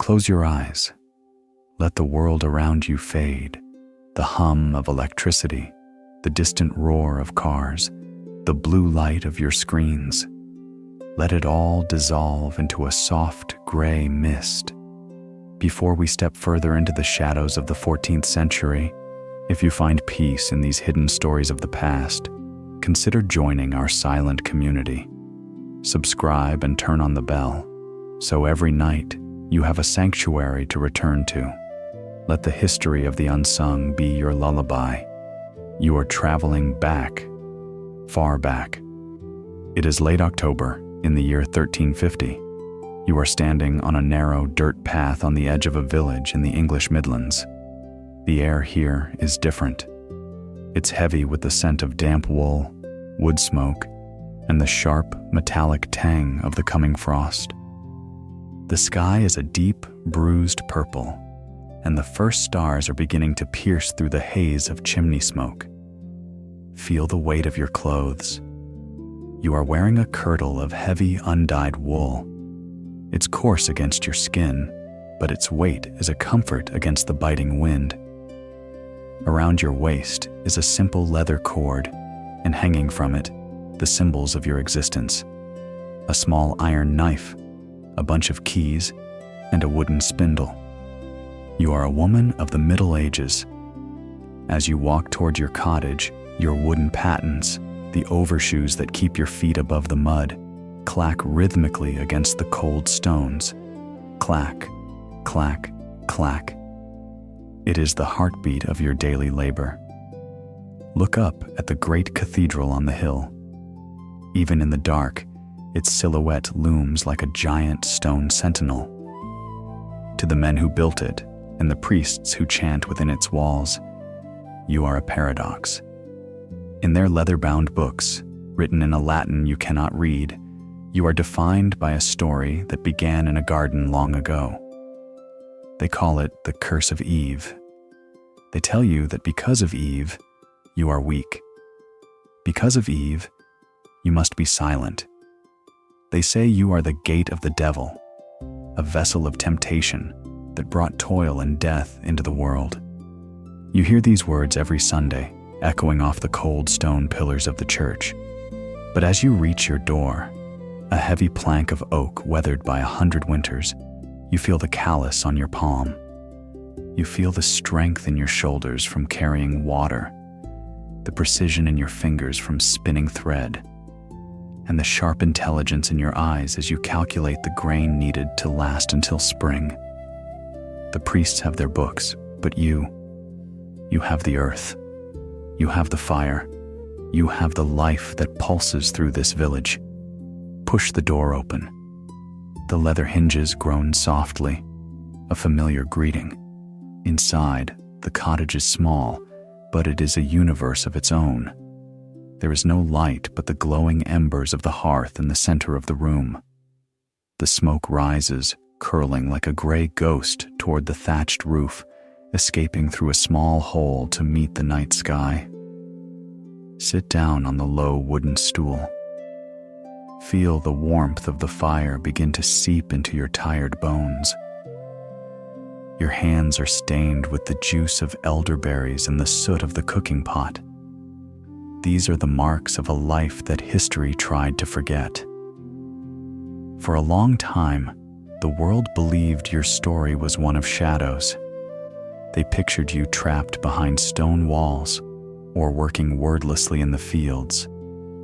Close your eyes. Let the world around you fade. The hum of electricity, the distant roar of cars, the blue light of your screens. Let it all dissolve into a soft gray mist. Before we step further into the shadows of the 14th century, if you find peace in these hidden stories of the past, consider joining our silent community. Subscribe and turn on the bell, so every night you have a sanctuary to return to. Let the history of the unsung be your lullaby. You are traveling back, far back. It is late October in the year 1350. You are standing on a narrow dirt path on the edge of a village in the English Midlands. The air here is different. It's heavy with the scent of damp wool, wood smoke, and the sharp, metallic tang of the coming frost. The sky is a deep, bruised purple, and the first stars are beginning to pierce through the haze of chimney smoke. Feel the weight of your clothes. You are wearing a kirtle of heavy, undyed wool. It's coarse against your skin, but its weight is a comfort against the biting wind. Around your waist is a simple leather cord, and hanging from it, the symbols of your existence. A small iron knife, a bunch of keys, and a wooden spindle. You are a woman of the Middle Ages. As you walk toward your cottage, your wooden pattens, the overshoes that keep your feet above the mud, clack rhythmically against the cold stones. Clack, clack, clack. It is the heartbeat of your daily labor. Look up at the great cathedral on the hill. Even in the dark, its silhouette looms like a giant stone sentinel. To the men who built it and the priests who chant within its walls, you are a paradox. In their leather-bound books, written in a Latin you cannot read, you are defined by a story that began in a garden long ago. They call it the curse of Eve. They tell you that because of Eve, you are weak. Because of Eve, you must be silent. They say you are the gate of the devil, a vessel of temptation that brought toil and death into the world. You hear these words every Sunday, echoing off the cold stone pillars of the church. But as you reach your door, a heavy plank of oak weathered by 100 winters, you feel the callus on your palm. You feel the strength in your shoulders from carrying water, the precision in your fingers from spinning thread, and the sharp intelligence in your eyes as you calculate the grain needed to last until spring. The priests have their books, but you have the earth. You have the fire. You have the life that pulses through this village. Push the door open. The leather hinges groan softly, a familiar greeting. Inside, the cottage is small, but it is a universe of its own. There is no light but the glowing embers of the hearth in the center of the room. The smoke rises, curling like a gray ghost toward the thatched roof, escaping through a small hole to meet the night sky. Sit down on the low wooden stool. Feel the warmth of the fire begin to seep into your tired bones. Your hands are stained with the juice of elderberries and the soot of the cooking pot. These are the marks of a life that history tried to forget. For a long time, the world believed your story was one of shadows. They pictured you trapped behind stone walls or working wordlessly in the fields,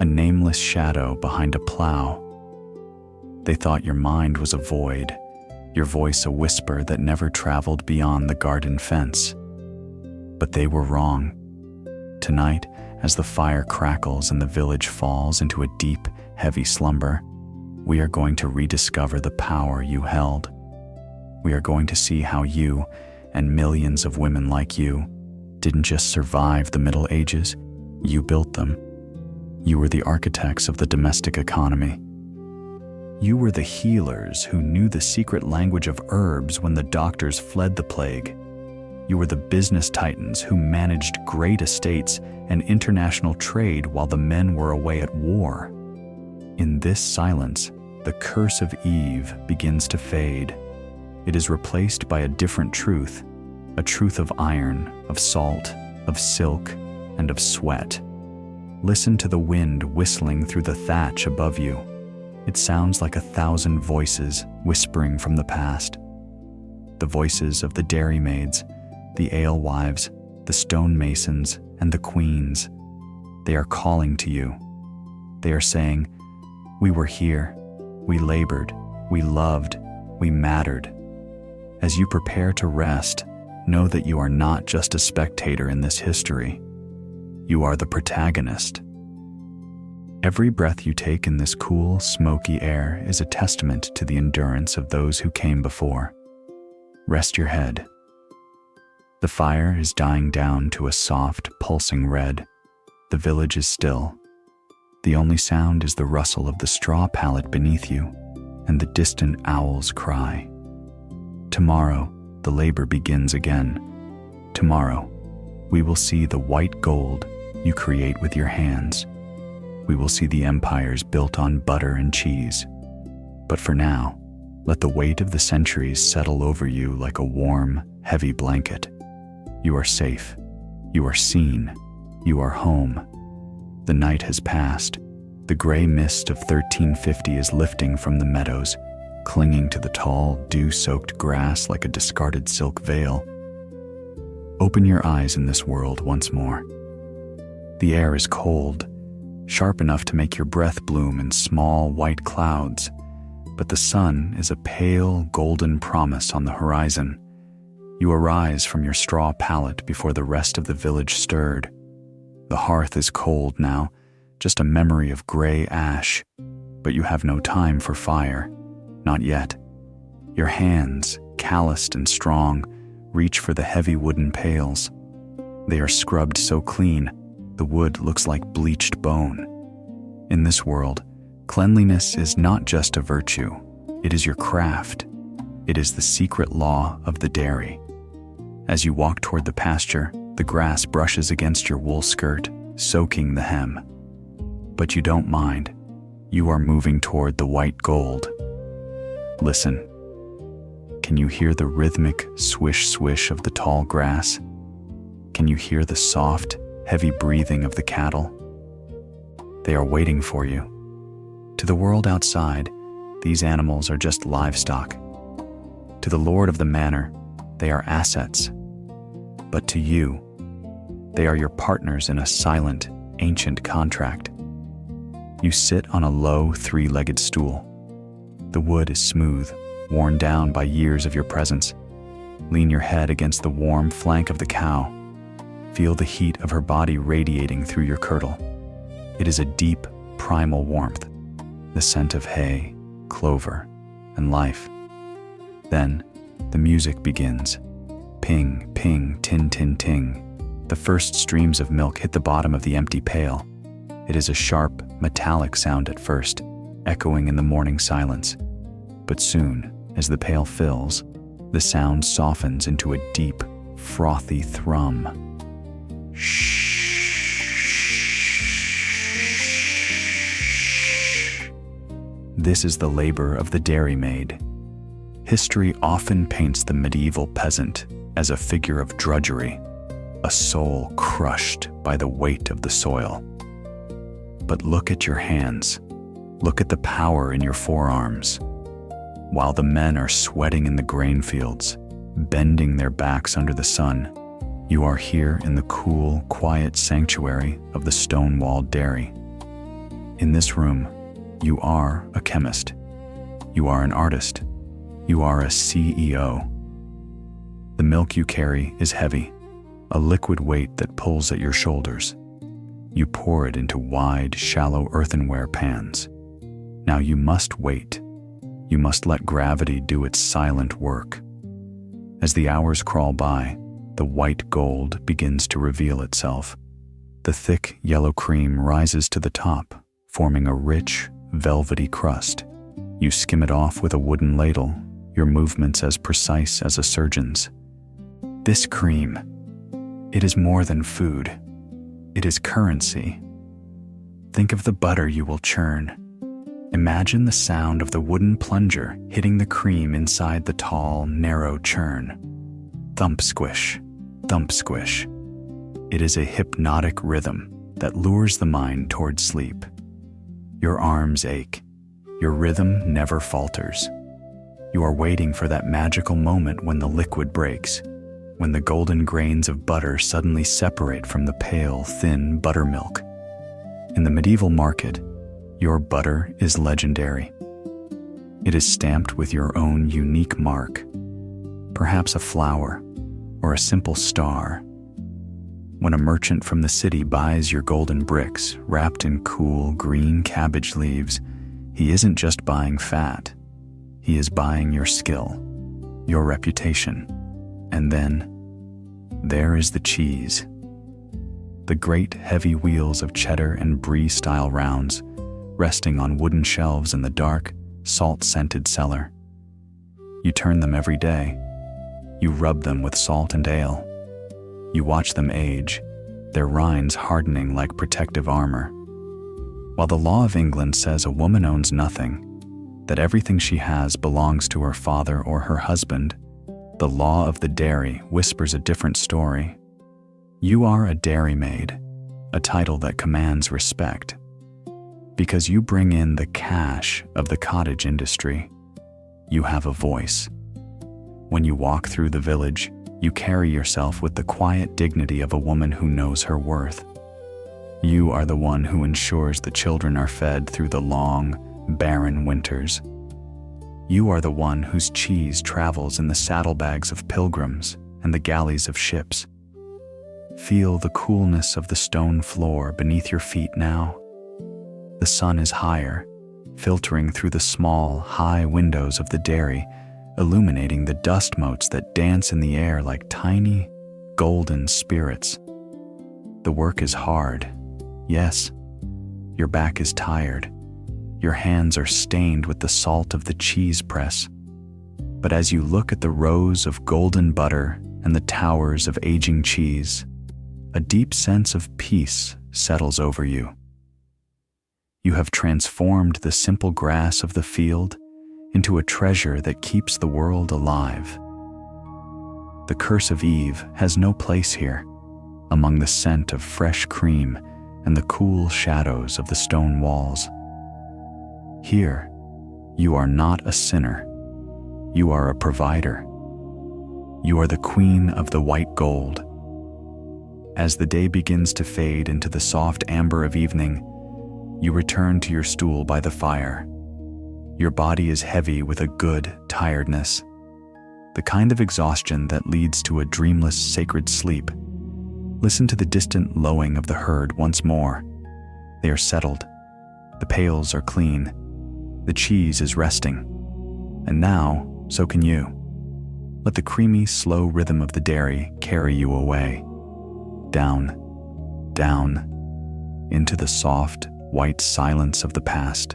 a nameless shadow behind a plow. They thought your mind was a void, your voice a whisper that never traveled beyond the garden fence. But they were wrong. Tonight, as the fire crackles and the village falls into a deep, heavy slumber, we are going to rediscover the power you held. We are going to see how you, and millions of women like you, didn't just survive the Middle Ages, you built them. You were the architects of the domestic economy. You were the healers who knew the secret language of herbs when the doctors fled the plague. You were the business titans who managed great estates and international trade while the men were away at war. In this silence, the curse of Eve begins to fade. It is replaced by a different truth, a truth of iron, of salt, of silk, and of sweat. Listen to the wind whistling through the thatch above you. It sounds like 1,000 voices whispering from the past. The voices of the dairymaids, the alewives, the stonemasons, and the queens. They are calling to you. They are saying, "We were here, we labored, we loved, we mattered." As you prepare to rest, know that you are not just a spectator in this history. You are the protagonist. Every breath you take in this cool, smoky air is a testament to the endurance of those who came before. Rest your head. The fire is dying down to a soft, pulsing red. The village is still. The only sound is the rustle of the straw pallet beneath you and the distant owl's cry. Tomorrow, the labor begins again. Tomorrow, we will see the white gold you create with your hands. We will see the empires built on butter and cheese. But for now, let the weight of the centuries settle over you like a warm, heavy blanket. You are safe. You are seen. You are home. The night has passed. The gray mist of 1350 is lifting from the meadows, clinging to the tall, dew-soaked grass like a discarded silk veil. Open your eyes in this world once more. The air is cold, sharp enough to make your breath bloom in small white clouds, but the sun is a pale, golden promise on the horizon. You arise from your straw pallet before the rest of the village stirred. The hearth is cold now, just a memory of gray ash, but you have no time for fire. Not yet. Your hands, calloused and strong, reach for the heavy wooden pails. They are scrubbed so clean, the wood looks like bleached bone. In this world, cleanliness is not just a virtue, it is your craft. It is the secret law of the dairy. As you walk toward the pasture, the grass brushes against your wool skirt, soaking the hem. But you don't mind. You are moving toward the white gold. Listen. Can you hear the rhythmic swish-swish of the tall grass? Can you hear the soft, heavy breathing of the cattle? They are waiting for you. To the world outside, these animals are just livestock. To the lord of the manor, they are assets. But to you, they are your partners in a silent, ancient contract. You sit on a low, three-legged stool. The wood is smooth, worn down by years of your presence. Lean your head against the warm flank of the cow. Feel the heat of her body radiating through your kirtle. It is a deep, primal warmth, the scent of hay, clover, and life. Then, the music begins. Ping, ping, tin, tin, ting. The first streams of milk hit the bottom of the empty pail. It is a sharp, metallic sound at first, echoing in the morning silence. But soon, as the pail fills, the sound softens into a deep, frothy thrum. Shh. This is the labor of the dairymaid. History often paints the medieval peasant as a figure of drudgery, a soul crushed by the weight of the soil. But look at your hands. Look at the power in your forearms. While the men are sweating in the grain fields, bending their backs under the sun, you are here in the cool, quiet sanctuary of the stone-walled dairy. In this room, you are a chemist. You are an artist. You are a CEO. The milk you carry is heavy, a liquid weight that pulls at your shoulders. You pour it into wide, shallow earthenware pans. Now you must wait. You must let gravity do its silent work. As the hours crawl by, the white gold begins to reveal itself. The thick yellow cream rises to the top, forming a rich, velvety crust. You skim it off with a wooden ladle, your movements as precise as a surgeon's. This cream, it is more than food. It is currency. Think of the butter you will churn, Imagine the sound of the wooden plunger hitting the cream inside the tall, narrow churn. Thump squish, thump squish. It is a hypnotic rhythm that lures the mind toward sleep. Your arms ache. Your rhythm never falters. You are waiting for that magical moment when the liquid breaks, when the golden grains of butter suddenly separate from the pale, thin buttermilk. In the medieval market, your butter is legendary. It is stamped with your own unique mark, perhaps a flower or a simple star. When a merchant from the city buys your golden bricks wrapped in cool green cabbage leaves, he isn't just buying fat. He is buying your skill, your reputation. And then, there is the cheese. The great heavy wheels of cheddar and brie-style rounds, resting on wooden shelves in the dark, salt-scented cellar. You turn them every day. You rub them with salt and ale. You watch them age, their rinds hardening like protective armor. While the law of England says a woman owns nothing, that everything she has belongs to her father or her husband, the law of the dairy whispers a different story. You are a dairymaid, a title that commands respect. Because you bring in the cash of the cottage industry, you have a voice. When you walk through the village, you carry yourself with the quiet dignity of a woman who knows her worth. You are the one who ensures the children are fed through the long, barren winters. You are the one whose cheese travels in the saddlebags of pilgrims and the galleys of ships. Feel the coolness of the stone floor beneath your feet now. The sun is higher, filtering through the small, high windows of the dairy, illuminating the dust motes that dance in the air like tiny, golden spirits. The work is hard, yes. Your back is tired. Your hands are stained with the salt of the cheese press. But as you look at the rows of golden butter and the towers of aging cheese, a deep sense of peace settles over you. You have transformed the simple grass of the field into a treasure that keeps the world alive. The curse of Eve has no place here, among the scent of fresh cream and the cool shadows of the stone walls. Here, you are not a sinner. You are a provider. You are the queen of the white gold. As the day begins to fade into the soft amber of evening, you return to your stool by the fire. Your body is heavy with a good tiredness, the kind of exhaustion that leads to a dreamless, sacred sleep. Listen to the distant lowing of the herd once more. They are settled. The pails are clean. The cheese is resting. And now, so can you. Let the creamy, slow rhythm of the dairy carry you away. Down, down, into the soft, white silence of the past.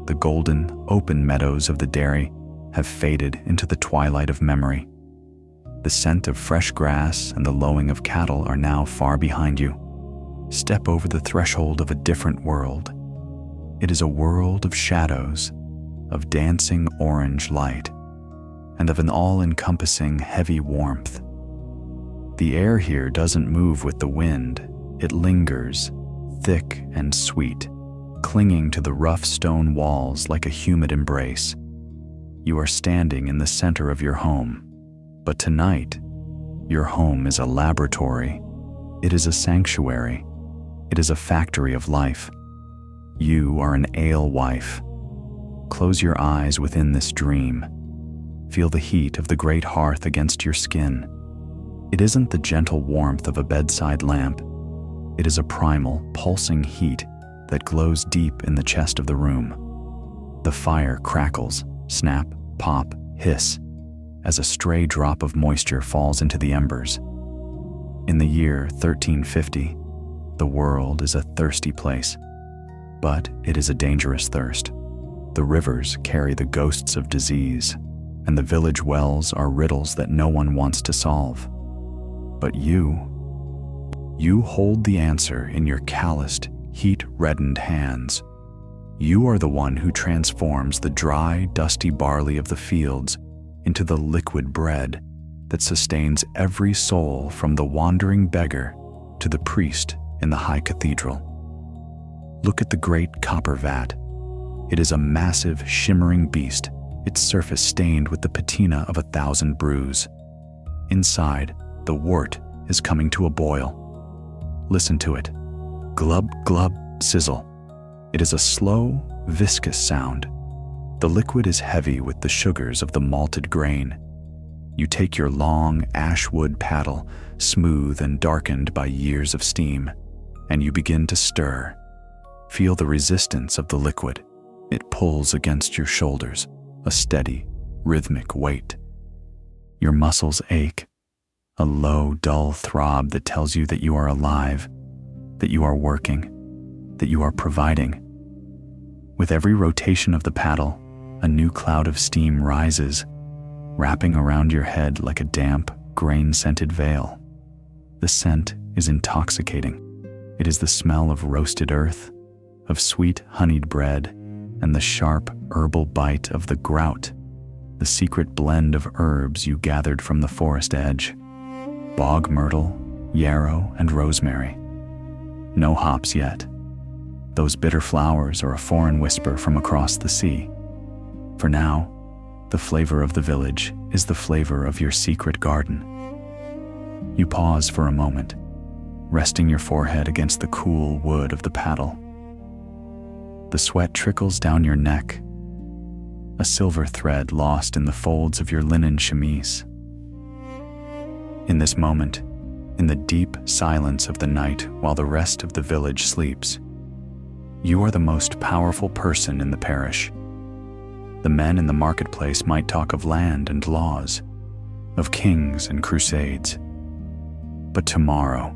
The golden, open meadows of the dairy have faded into the twilight of memory. The scent of fresh grass and the lowing of cattle are now far behind you. Step over the threshold of a different world. It is a world of shadows, of dancing orange light, and of an all-encompassing heavy warmth. The air here doesn't move with the wind. It lingers, thick and sweet, clinging to the rough stone walls like a humid embrace. You are standing in the center of your home, but tonight, your home is a laboratory. It is a sanctuary. It is a factory of life. You are an alewife. Close your eyes within this dream. Feel the heat of the great hearth against your skin. It isn't the gentle warmth of a bedside lamp. It is a primal, pulsing heat that glows deep in the chest of the room. The fire crackles, snap, pop, hiss, as a stray drop of moisture falls into the embers. In the year 1350, the world is a thirsty place, but it is a dangerous thirst. The rivers carry the ghosts of disease, and the village wells are riddles that no one wants to solve. But you hold the answer in your calloused, heat-reddened hands. You are the one who transforms the dry, dusty barley of the fields into the liquid bread that sustains every soul from the wandering beggar to the priest in the high cathedral. Look at the great copper vat. It is a massive, shimmering beast, its surface stained with the patina of 1,000 brews. Inside, the wort is coming to a boil. Listen to it. Glub, glub, sizzle. It is a slow, viscous sound. The liquid is heavy with the sugars of the malted grain. You take your long, ash-wood paddle, smooth and darkened by years of steam, and you begin to stir. Feel the resistance of the liquid. It pulls against your shoulders, a steady, rhythmic weight. Your muscles ache, a low, dull throb that tells you that you are alive, that you are working, that you are providing. With every rotation of the paddle, a new cloud of steam rises, wrapping around your head like a damp, grain-scented veil. The scent is intoxicating. It is the smell of roasted earth, of sweet honeyed bread, and the sharp herbal bite of the grout, the secret blend of herbs you gathered from the forest edge. Bog myrtle, yarrow, and rosemary. No hops yet. Those bitter flowers are a foreign whisper from across the sea. For now, the flavor of the village is the flavor of your secret garden. You pause for a moment, resting your forehead against the cool wood of the paddle. The sweat trickles down your neck, a silver thread lost in the folds of your linen chemise. In this moment, in the deep silence of the night while the rest of the village sleeps, you are the most powerful person in the parish. The men in the marketplace might talk of land and laws, of kings and crusades. But tomorrow,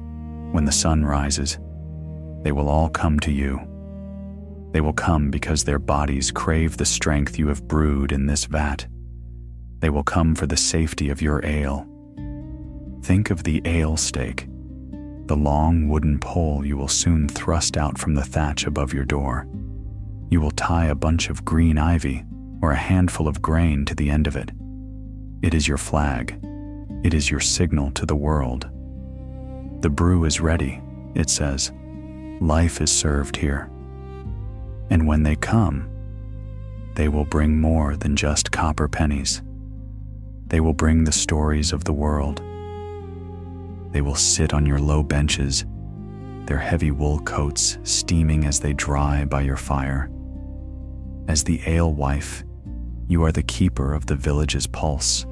when the sun rises, they will all come to you. They will come because their bodies crave the strength you have brewed in this vat. They will come for the safety of your ale. Think of the ale stake, the long wooden pole you will soon thrust out from the thatch above your door. You will tie a bunch of green ivy or a handful of grain to the end of it. It is your flag. It is your signal to the world. The brew is ready, it says. Life is served here. And when they come, they will bring more than just copper pennies. They will bring the stories of the world. They will sit on your low benches, their heavy wool coats steaming as they dry by your fire. As the alewife, you are the keeper of the village's pulse.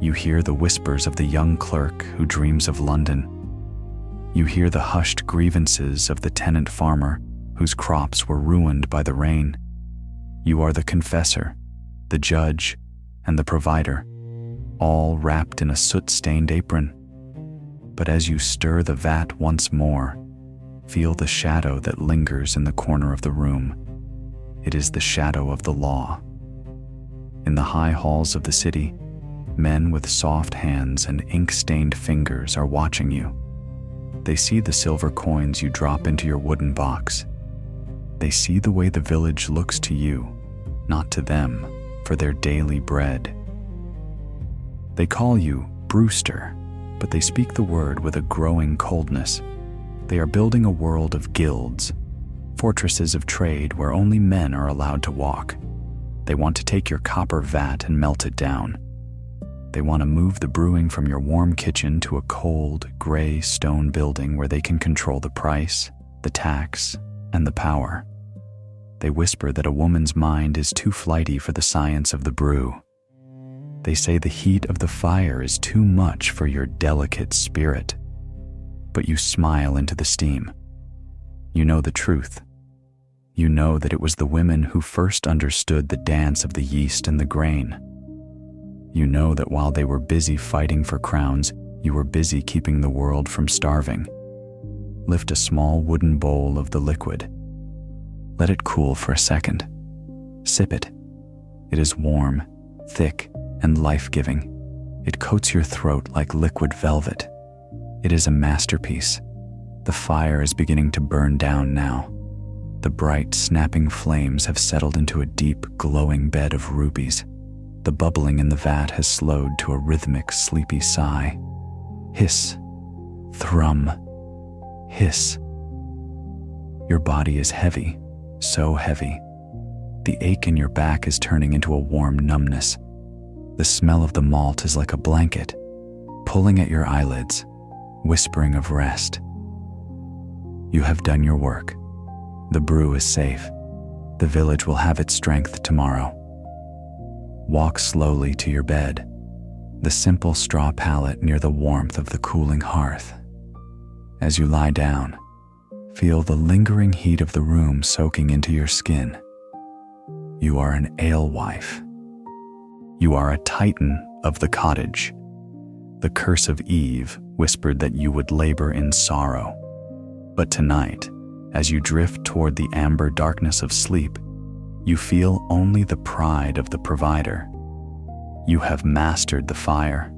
You hear the whispers of the young clerk who dreams of London. You hear the hushed grievances of the tenant farmer whose crops were ruined by the rain. You are the confessor, the judge, and the provider, all wrapped in a soot-stained apron. But as you stir the vat once more, feel the shadow that lingers in the corner of the room. It is the shadow of the law. In the high halls of the city, men with soft hands and ink-stained fingers are watching you. They see the silver coins you drop into your wooden box. They see the way the village looks to you, not to them, for their daily bread. They call you Brewster, but they speak the word with a growing coldness. They are building a world of guilds, fortresses of trade where only men are allowed to walk. They want to take your copper vat and melt it down. They want to move the brewing from your warm kitchen to a cold, gray stone building where they can control the price, the tax, and the power. They whisper that a woman's mind is too flighty for the science of the brew. They say the heat of the fire is too much for your delicate spirit. But you smile into the steam. You know the truth. You know that it was the women who first understood the dance of the yeast and the grain. You know that while they were busy fighting for crowns, you were busy keeping the world from starving. Lift a small wooden bowl of the liquid. Let it cool for a second. Sip it. It is warm, thick, and life-giving. It coats your throat like liquid velvet. It is a masterpiece. The fire is beginning to burn down now. The bright, snapping flames have settled into a deep, glowing bed of rubies. The bubbling in the vat has slowed to a rhythmic, sleepy sigh. Hiss, thrum, hiss. Your body is heavy, so heavy. The ache in your back is turning into a warm numbness. The smell of the malt is like a blanket, pulling at your eyelids, whispering of rest. You have done your work. The brew is safe. The village will have its strength tomorrow. Walk slowly to your bed, the simple straw pallet near the warmth of the cooling hearth. As you lie down, feel the lingering heat of the room soaking into your skin. You are an alewife. You are a titan of the cottage. The curse of Eve whispered that you would labor in sorrow. But tonight, as you drift toward the amber darkness of sleep, you feel only the pride of the provider. You have mastered the fire.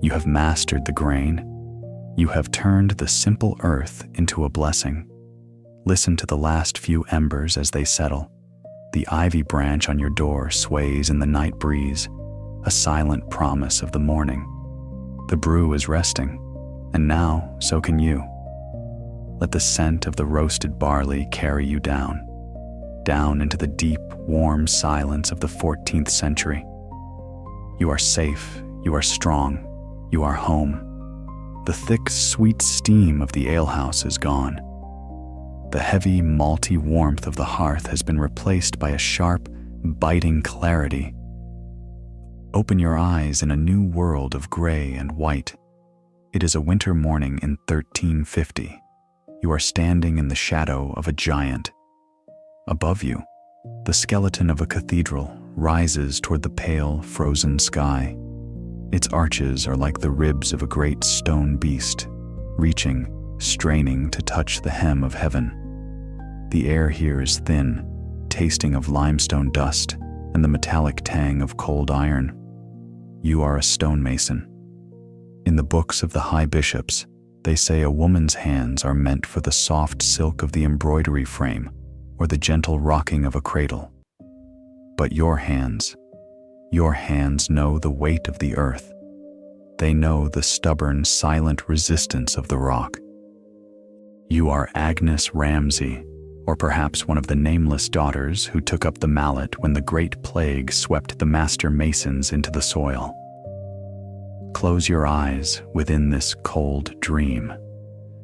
You have mastered the grain. You have turned the simple earth into a blessing. Listen to the last few embers as they settle. The ivy branch on your door sways in the night breeze, a silent promise of the morning. The brew is resting, and now so can you. Let the scent of the roasted barley carry you down into the deep, warm silence of the 14th century. You are safe, you are strong, you are home. The thick, sweet steam of the alehouse is gone. The heavy, malty warmth of the hearth has been replaced by a sharp, biting clarity. Open your eyes in a new world of gray and white. It is a winter morning in 1350. You are standing in the shadow of a giant. Above you, the skeleton of a cathedral rises toward the pale, frozen sky. Its arches are like the ribs of a great stone beast, reaching, straining to touch the hem of heaven. The air here is thin, tasting of limestone dust and the metallic tang of cold iron. You are a stonemason. In the books of the high bishops, they say a woman's hands are meant for the soft silk of the embroidery frame or the gentle rocking of a cradle. But your hands know the weight of the earth. They know the stubborn, silent resistance of the rock. You are Agnes Ramsay, or perhaps one of the nameless daughters who took up the mallet when the Great Plague swept the master masons into the soil. Close your eyes within this cold dream.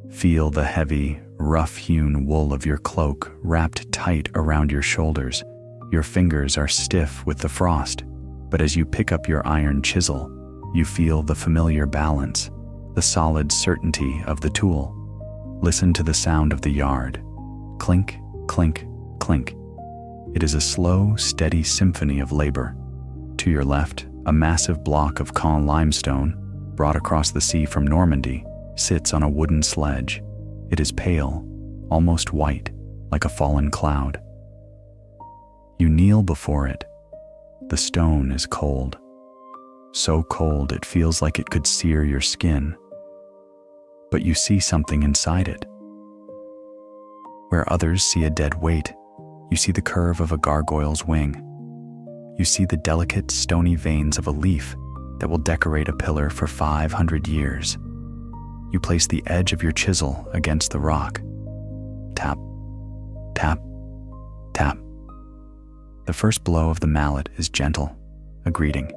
Feel the heavy, rough-hewn wool of your cloak wrapped tight around your shoulders. Your fingers are stiff with the frost, but as you pick up your iron chisel, you feel the familiar balance, the solid certainty of the tool. Listen to the sound of the yard. Clink, clink, clink. It is a slow, steady symphony of labor. To your left, a massive block of Caen limestone, brought across the sea from Normandy, sits on a wooden sledge. It is pale, almost white, like a fallen cloud. You kneel before it. The stone is cold. So cold it feels like it could sear your skin. But you see something inside it. Where others see a dead weight, you see the curve of a gargoyle's wing. You see the delicate, stony veins of a leaf that will decorate a pillar for 500 years. You place the edge of your chisel against the rock. Tap, tap, tap. The first blow of the mallet is gentle, a greeting.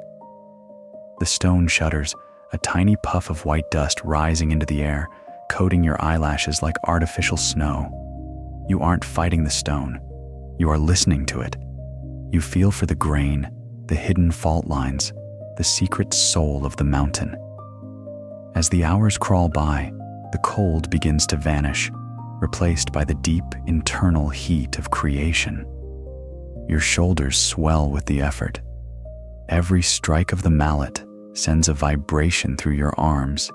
The stone shudders, a tiny puff of white dust rising into the air, coating your eyelashes like artificial snow. You aren't fighting the stone. You are listening to it. You feel for the grain, the hidden fault lines, the secret soul of the mountain. As the hours crawl by, the cold begins to vanish, replaced by the deep internal heat of creation. Your shoulders swell with the effort. Every strike of the mallet sends a vibration through your arms,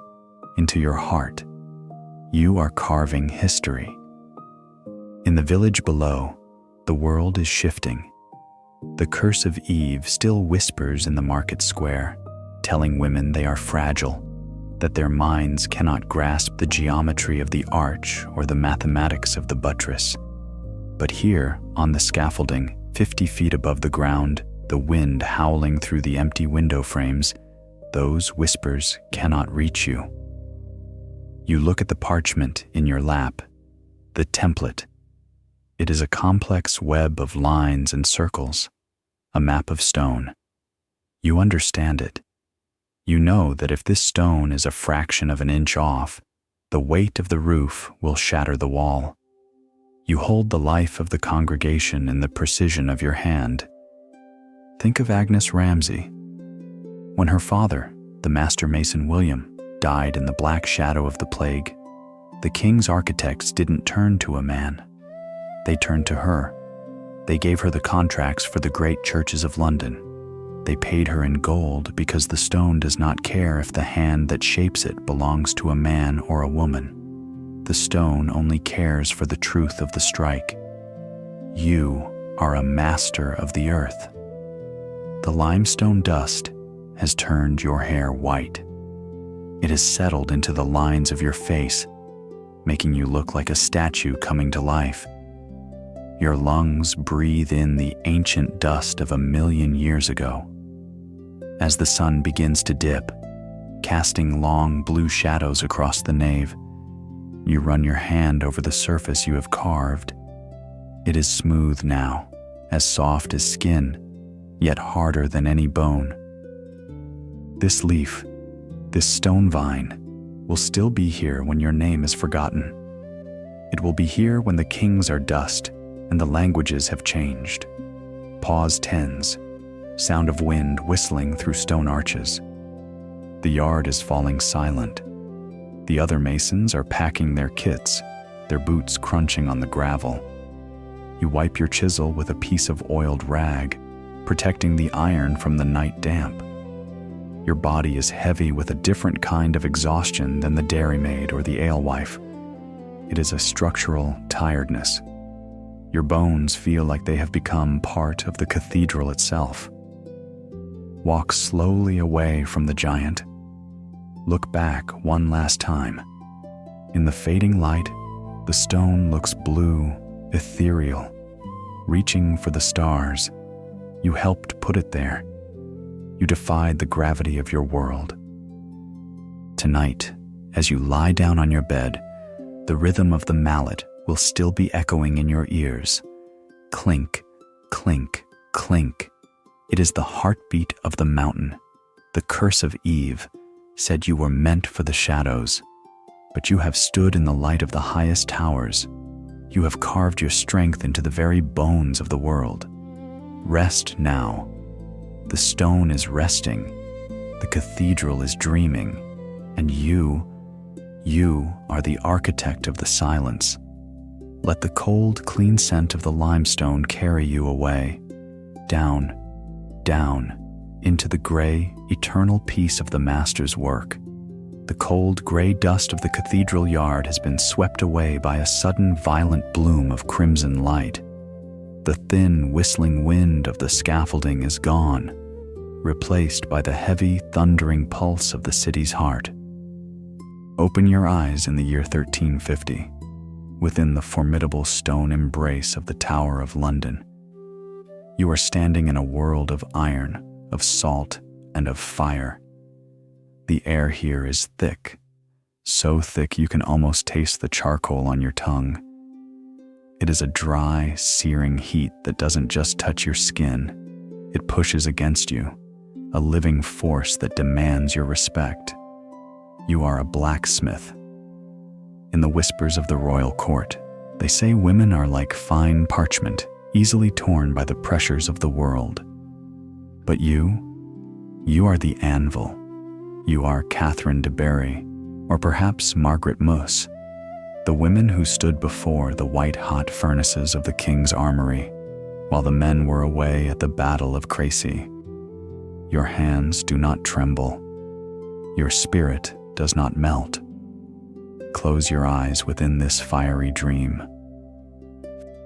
into your heart. You are carving history. In the village below, the world is shifting. The curse of Eve still whispers in the market square, telling women they are fragile, that their minds cannot grasp the geometry of the arch or the mathematics of the buttress. But here, on the scaffolding, 50 feet above the ground, the wind howling through the empty window frames, those whispers cannot reach you. You look at the parchment in your lap, the template. It is a complex web of lines and circles, a map of stone. You understand it. You know that if this stone is a fraction of an inch off, the weight of the roof will shatter the wall. You hold the life of the congregation in the precision of your hand. Think of Agnes Ramsay. When her father, the master mason William, died in the black shadow of the plague, the king's architects didn't turn to a man. They turned to her. They gave her the contracts for the great churches of London. They paid her in gold because the stone does not care if the hand that shapes it belongs to a man or a woman. The stone only cares for the truth of the strike. You are a master of the earth. The limestone dust has turned your hair white. It has settled into the lines of your face, making you look like a statue coming to life. Your lungs breathe in the ancient dust of 1,000,000 years ago. As the sun begins to dip, casting long blue shadows across the nave, you run your hand over the surface you have carved. It is smooth now, as soft as skin, yet harder than any bone. This leaf, this stone vine, will still be here when your name is forgotten. It will be here when the kings are dust and the languages have changed. Pause 10s, sound of wind whistling through stone arches. The yard is falling silent. The other masons are packing their kits, their boots crunching on the gravel. You wipe your chisel with a piece of oiled rag, protecting the iron from the night damp. Your body is heavy with a different kind of exhaustion than the dairymaid or the alewife. It is a structural tiredness. Your bones feel like they have become part of the cathedral itself. Walk slowly away from the giant. Look back one last time. In the fading light, the stone looks blue, ethereal, reaching for the stars. You helped put it there. You defied the gravity of your world. Tonight, as you lie down on your bed, the rhythm of the mallet will still be echoing in your ears. Clink, clink, clink. It is the heartbeat of the mountain. The curse of Eve said you were meant for the shadows, but you have stood in the light of the highest towers. You have carved your strength into the very bones of the world. Rest now. The stone is resting. The cathedral is dreaming. And you are the architect of the silence. Let the cold, clean scent of the limestone carry you away, down, down, into the gray, eternal peace of the master's work. The cold, gray dust of the cathedral yard has been swept away by a sudden, violent bloom of crimson light. The thin, whistling wind of the scaffolding is gone, replaced by the heavy, thundering pulse of the city's heart. Open your eyes in the year 1350, within the formidable stone embrace of the Tower of London. You are standing in a world of iron, of salt, and of fire. The air here is thick, so thick you can almost taste the charcoal on your tongue. It is a dry, searing heat that doesn't just touch your skin, it pushes against you, a living force that demands your respect. You are a blacksmith. In the whispers of the royal court, they say women are like fine parchment, easily torn by the pressures of the world. But you are the anvil. You are Catherine de Barry, or perhaps Margaret Muss, the women who stood before the white-hot furnaces of the king's armory, while the men were away at the Battle of Crécy. Your hands do not tremble. Your spirit does not melt. Close your eyes within this fiery dream.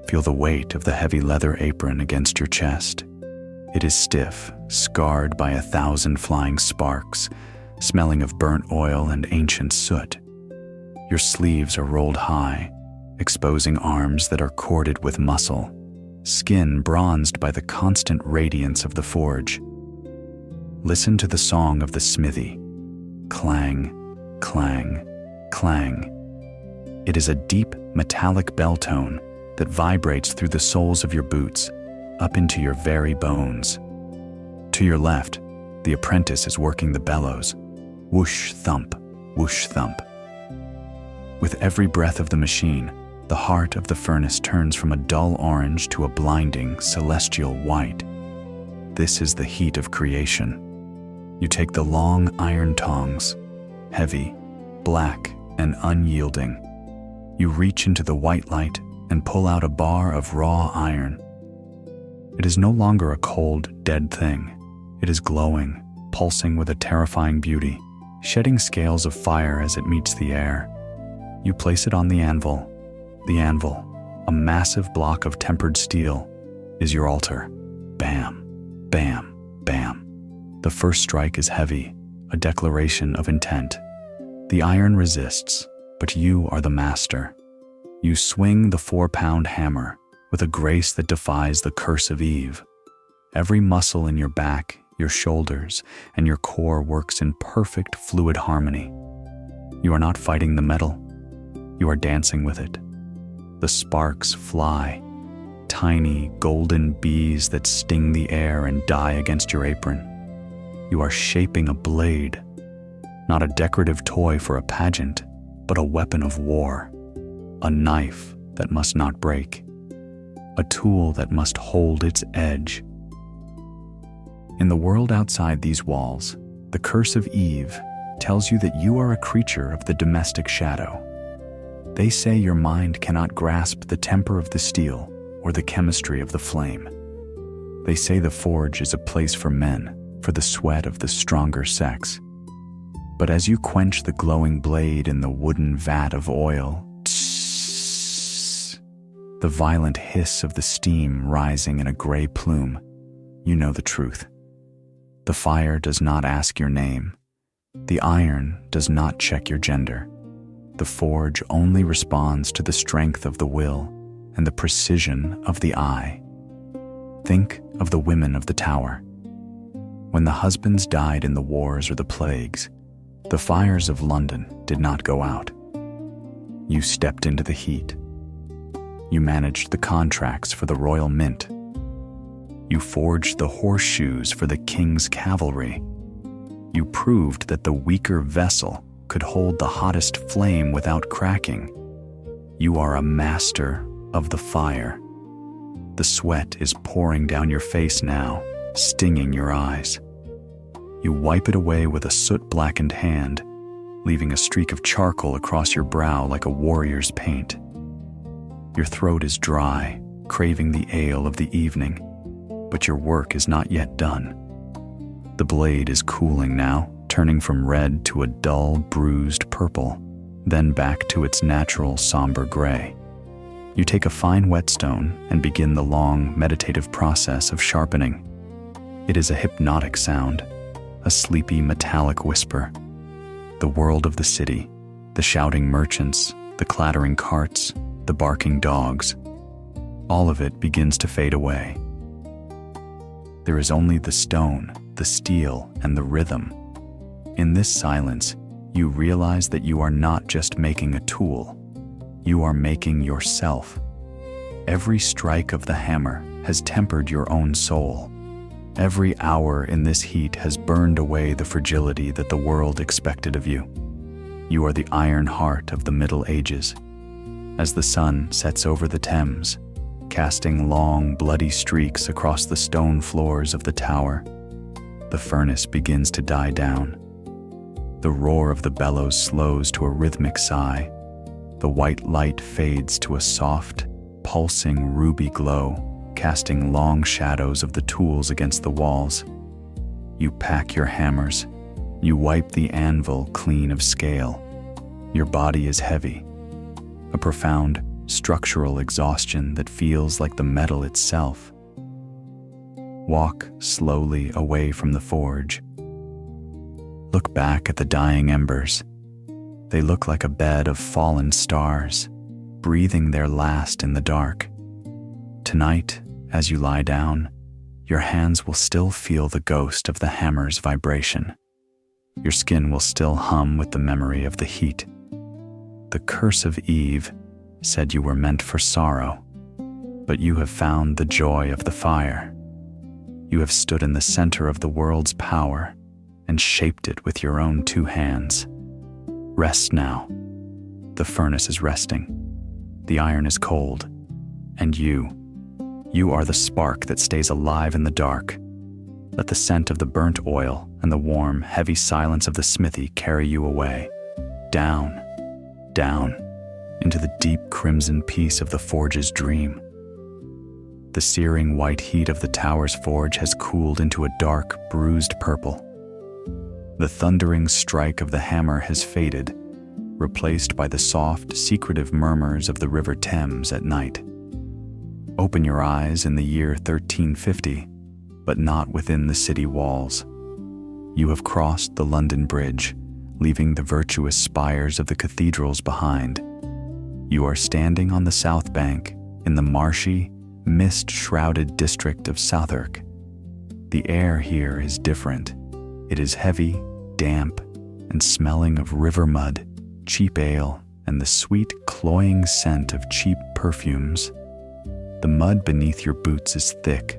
Feel the weight of the heavy leather apron against your chest. It is stiff, scarred by 1,000 flying sparks, smelling of burnt oil and ancient soot. Your sleeves are rolled high, exposing arms that are corded with muscle, skin bronzed by the constant radiance of the forge. Listen to the song of the smithy. Clang, clang, clang. It is a deep, metallic bell tone that vibrates through the soles of your boots, up into your very bones. To your left, the apprentice is working the bellows. Whoosh, thump, whoosh, thump. With every breath of the machine, the heart of the furnace turns from a dull orange to a blinding, celestial white. This is the heat of creation. You take the long iron tongs, heavy, black, and unyielding. You reach into the white light and pull out a bar of raw iron. It is no longer a cold, dead thing. It is glowing, pulsing with a terrifying beauty, shedding scales of fire as it meets the air. You place it on the anvil. The anvil, a massive block of tempered steel, is your altar. Bam, bam, bam. The first strike is heavy, a declaration of intent. The iron resists, but you are the master. You swing the 4-pound hammer with a grace that defies the curse of Eve. Every muscle in your back, your shoulders, and your core works in perfect fluid harmony. You are not fighting the metal. You are dancing with it. The sparks fly, tiny golden bees that sting the air and die against your apron. You are shaping a blade, not a decorative toy for a pageant, but a weapon of war, a knife that must not break, a tool that must hold its edge. In the world outside these walls, the curse of Eve tells you that you are a creature of the domestic shadow. They say your mind cannot grasp the temper of the steel or the chemistry of the flame. They say the forge is a place for men, for the sweat of the stronger sex. But as you quench the glowing blade in the wooden vat of oil, the violent hiss of the steam rising in a gray plume, you know the truth. The fire does not ask your name. The iron does not check your gender. The forge only responds to the strength of the will and the precision of the eye. Think of the women of the tower. When the husbands died in the wars or the plagues, the fires of London did not go out. You stepped into the heat. You managed the contracts for the Royal Mint. You forged the horseshoes for the king's cavalry. You proved that the weaker vessel could hold the hottest flame without cracking. You are a master of the fire. The sweat is pouring down your face now, stinging your eyes. You wipe it away with a soot-blackened hand, leaving a streak of charcoal across your brow like a warrior's paint. Your throat is dry, craving the ale of the evening, but your work is not yet done. The blade is cooling now, turning from red to a dull, bruised purple, then back to its natural somber gray. You take a fine whetstone and begin the long, meditative process of sharpening. It is a hypnotic sound, a sleepy, metallic whisper. The world of the city, the shouting merchants, the clattering carts, the barking dogs, all of it begins to fade away. There is only the stone, the steel, and the rhythm. In this silence, you realize that you are not just making a tool. You are making yourself. Every strike of the hammer has tempered your own soul. Every hour in this heat has burned away the fragility that the world expected of you. You are the iron heart of the Middle Ages. As the sun sets over the Thames, casting long, bloody streaks across the stone floors of the tower, the furnace begins to die down. The roar of the bellows slows to a rhythmic sigh. The white light fades to a soft, pulsing ruby glow, casting long shadows of the tools against the walls. You pack your hammers. You wipe the anvil clean of scale. Your body is heavy, a profound structural exhaustion that feels like the metal itself. Walk slowly away from the forge. Look back at the dying embers. They look like a bed of fallen stars. breathing their last in the dark. Tonight, as you lie down, your hands will still feel the ghost of the hammer's vibration. Your skin will still hum with the memory of the heat. The curse of Eve said you were meant for sorrow, but you have found the joy of the fire. You have stood in the center of the world's power and shaped it with your own 2 hands. Rest now. The furnace is resting. The iron is cold. And you are the spark that stays alive in the dark. Let the scent of the burnt oil and the warm, heavy silence of the smithy carry you away. Down, down, into the deep crimson peace of the forge's dream. The searing white heat of the tower's forge has cooled into a dark, bruised purple. The thundering strike of the hammer has faded, replaced by the soft, secretive murmurs of the River Thames at night. Open your eyes in the year 1350, but not within the city walls. You have crossed the London Bridge, leaving the virtuous spires of the cathedrals behind. You are standing on the south bank, in the marshy, mist-shrouded district of Southwark. The air here is different. It is heavy, damp, and smelling of river mud, cheap ale, and the sweet, cloying scent of cheap perfumes. The mud beneath your boots is thick,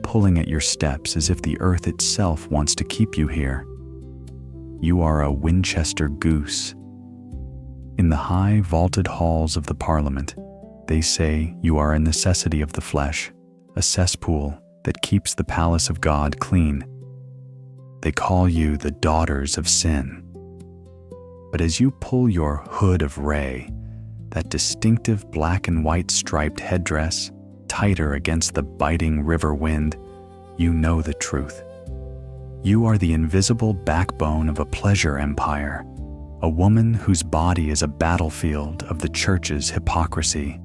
pulling at your steps as if the earth itself wants to keep you here. You are a Winchester goose. In the high, vaulted halls of the Parliament, they say you are a necessity of the flesh, a cesspool that keeps the palace of God clean. They call you the daughters of sin. But as you pull your hood of ray, that distinctive black and white striped headdress, tighter against the biting river wind, you know the truth. You are the invisible backbone of a pleasure empire, a woman whose body is a battlefield of the church's hypocrisy.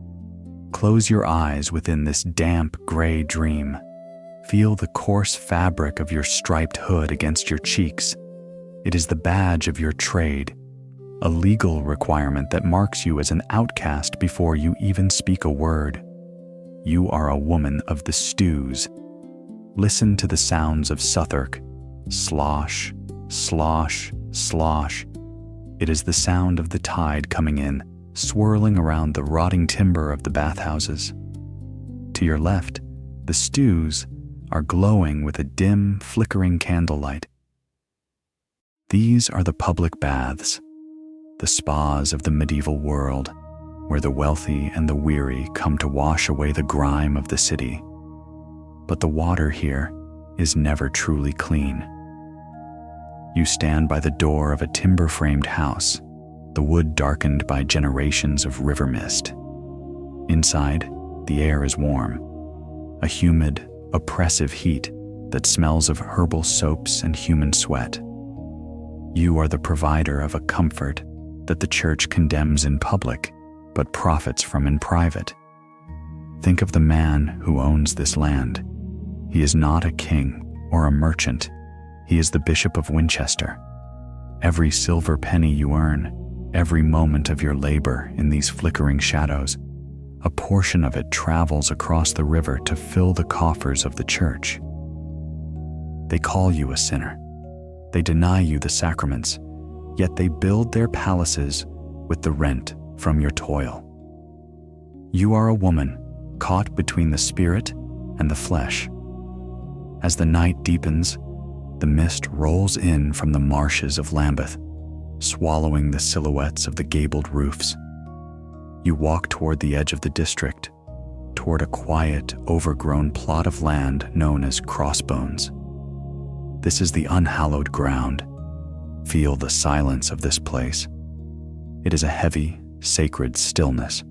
Close your eyes within this damp, gray dream. Feel the coarse fabric of your striped hood against your cheeks. It is the badge of your trade, a legal requirement that marks you as an outcast before you even speak a word. You are a woman of the stews. Listen to the sounds of Southwark. Slosh, slosh, slosh. It is the sound of the tide coming in, swirling around the rotting timber of the bathhouses. To your left, the stews are glowing with a dim, flickering candlelight. These are the public baths, the spas of the medieval world, where the wealthy and the weary come to wash away the grime of the city. But the water here is never truly clean. You stand by the door of a timber-framed house, the wood darkened by generations of river mist. Inside, the air is warm, a humid, oppressive heat that smells of herbal soaps and human sweat. You are the provider of a comfort that the church condemns in public, but profits from in private. Think of the man who owns this land. He is not a king or a merchant. He is the Bishop of Winchester. Every silver penny you earn, every moment of your labor in these flickering shadows, a portion of it travels across the river to fill the coffers of the church. They call you a sinner. They deny you the sacraments, yet they build their palaces with the rent from your toil. You are a woman caught between the spirit and the flesh. As the night deepens, the mist rolls in from the marshes of Lambeth, swallowing the silhouettes of the gabled roofs. You walk toward the edge of the district, toward a quiet, overgrown plot of land known as Crossbones. This is the unhallowed ground. Feel the silence of this place. It is a heavy, sacred stillness.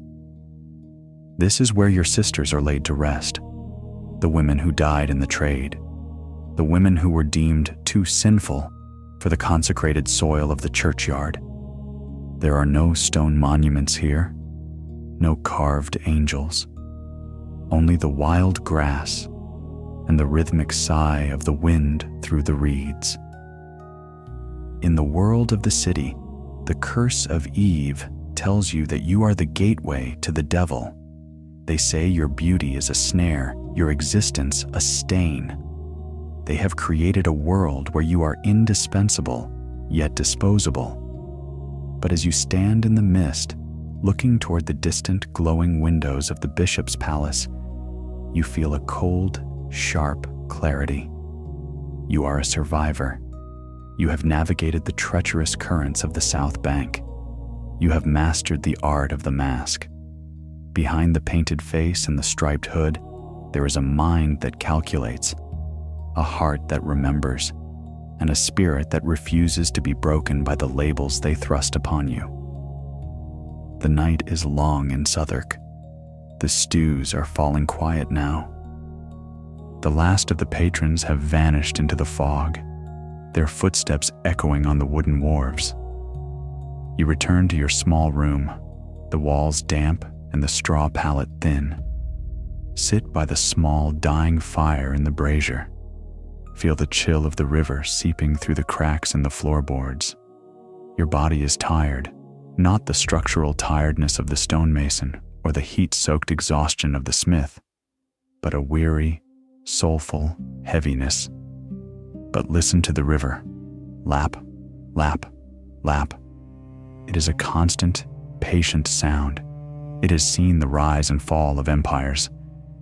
This is where your sisters are laid to rest, the women who died in the trade, the women who were deemed too sinful for the consecrated soil of the churchyard. There are no stone monuments here, no carved angels, only the wild grass and the rhythmic sigh of the wind through the reeds. In the world of the city, the curse of Eve tells you that you are the gateway to the devil. They say your beauty is a snare, your existence a stain. They have created a world where you are indispensable, yet disposable. But as you stand in the mist, looking toward the distant glowing windows of the bishop's palace, you feel a cold, sharp clarity. You are a survivor. You have navigated the treacherous currents of the South Bank. You have mastered the art of the mask. Behind the painted face and the striped hood, there is a mind that calculates, a heart that remembers, and a spirit that refuses to be broken by the labels they thrust upon you. The night is long in Southwark. The stews are falling quiet now. The last of the patrons have vanished into the fog, their footsteps echoing on the wooden wharves. You return to your small room, the walls damp and the straw pallet thin. Sit by the small dying fire in the brazier. Feel the chill of the river seeping through the cracks in the floorboards. Your body is tired, not the structural tiredness of the stonemason or the heat-soaked exhaustion of the smith, but a weary, soulful heaviness. But listen to the river. Lap, lap, lap. It is a constant, patient sound. It has seen the rise and fall of empires.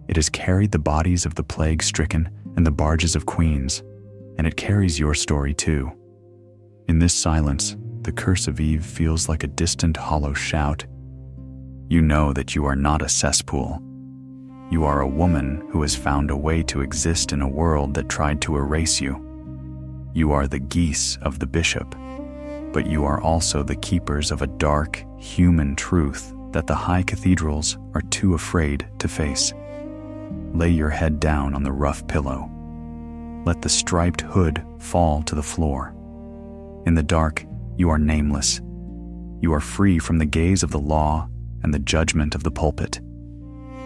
It has carried the bodies of the plague-stricken and the barges of queens, and it carries your story too. In this silence, the curse of Eve feels like a distant hollow shout. You know that you are not a cesspool. You are a woman who has found a way to exist in a world that tried to erase you. You are the geese of the bishop, but you are also the keepers of a dark, human truth that the high cathedrals are too afraid to face. Lay your head down on the rough pillow. Let the striped hood fall to the floor. In the dark, you are nameless. You are free from the gaze of the law and the judgment of the pulpit.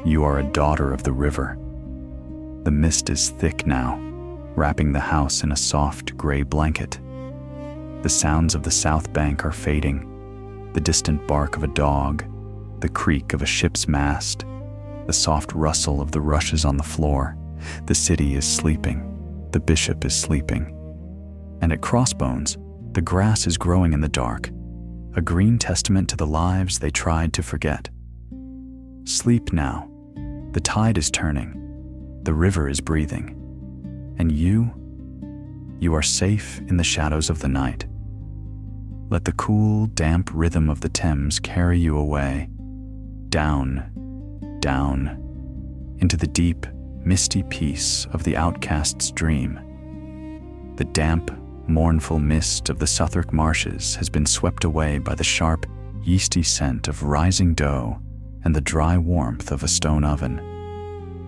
You are a daughter of the river. The mist is thick now, wrapping the house in a soft gray blanket. The sounds of the South Bank are fading. The distant bark of a dog, the creak of a ship's mast, the soft rustle of the rushes on the floor. The city is sleeping. The bishop is sleeping. And at Crossbones, the grass is growing in the dark, a green testament to the lives they tried to forget. Sleep now. The tide is turning. The river is breathing. And you are safe in the shadows of the night. Let the cool, damp rhythm of the Thames carry you away, down, down, into the deep, misty peace of the outcast's dream. The damp, mournful mist of the Southwark marshes has been swept away by the sharp, yeasty scent of rising dough and the dry warmth of a stone oven.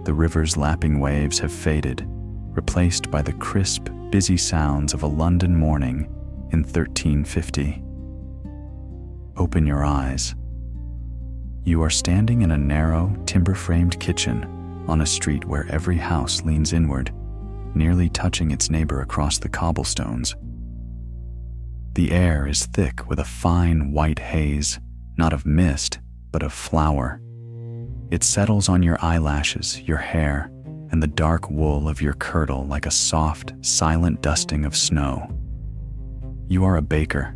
The river's lapping waves have faded, replaced by the crisp, busy sounds of a London morning in 1350. Open your eyes. You are standing in a narrow, timber-framed kitchen on a street where every house leans inward, nearly touching its neighbor across the cobblestones. The air is thick with a fine white haze, not of mist, but of flour. It settles on your eyelashes, your hair, and the dark wool of your kirtle like a soft, silent dusting of snow. You are a baker.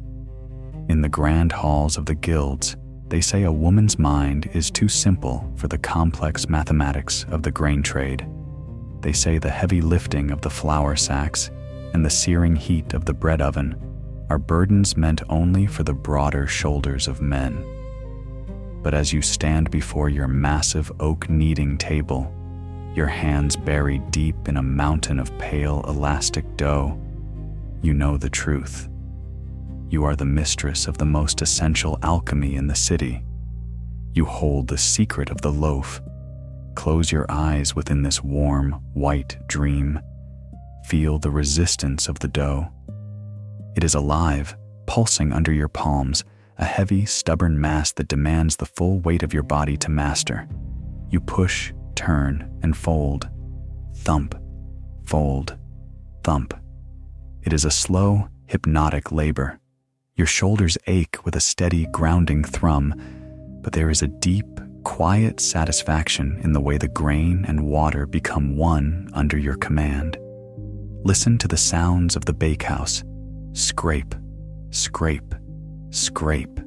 In the grand halls of the guilds, they say a woman's mind is too simple for the complex mathematics of the grain trade. They say the heavy lifting of the flour sacks and the searing heat of the bread oven are burdens meant only for the broader shoulders of men. But as you stand before your massive oak kneading table, your hands buried deep in a mountain of pale, elastic dough, you know the truth. You are the mistress of the most essential alchemy in the city. You hold the secret of the loaf. Close your eyes within this warm, white dream. Feel the resistance of the dough. It is alive, pulsing under your palms, a heavy, stubborn mass that demands the full weight of your body to master. You push, turn, and fold. Thump, fold, thump. It is a slow, hypnotic labor. Your shoulders ache with a steady, grounding thrum, but there is a deep, quiet satisfaction in the way the grain and water become one under your command. Listen to the sounds of the bakehouse. Scrape, scrape, scrape.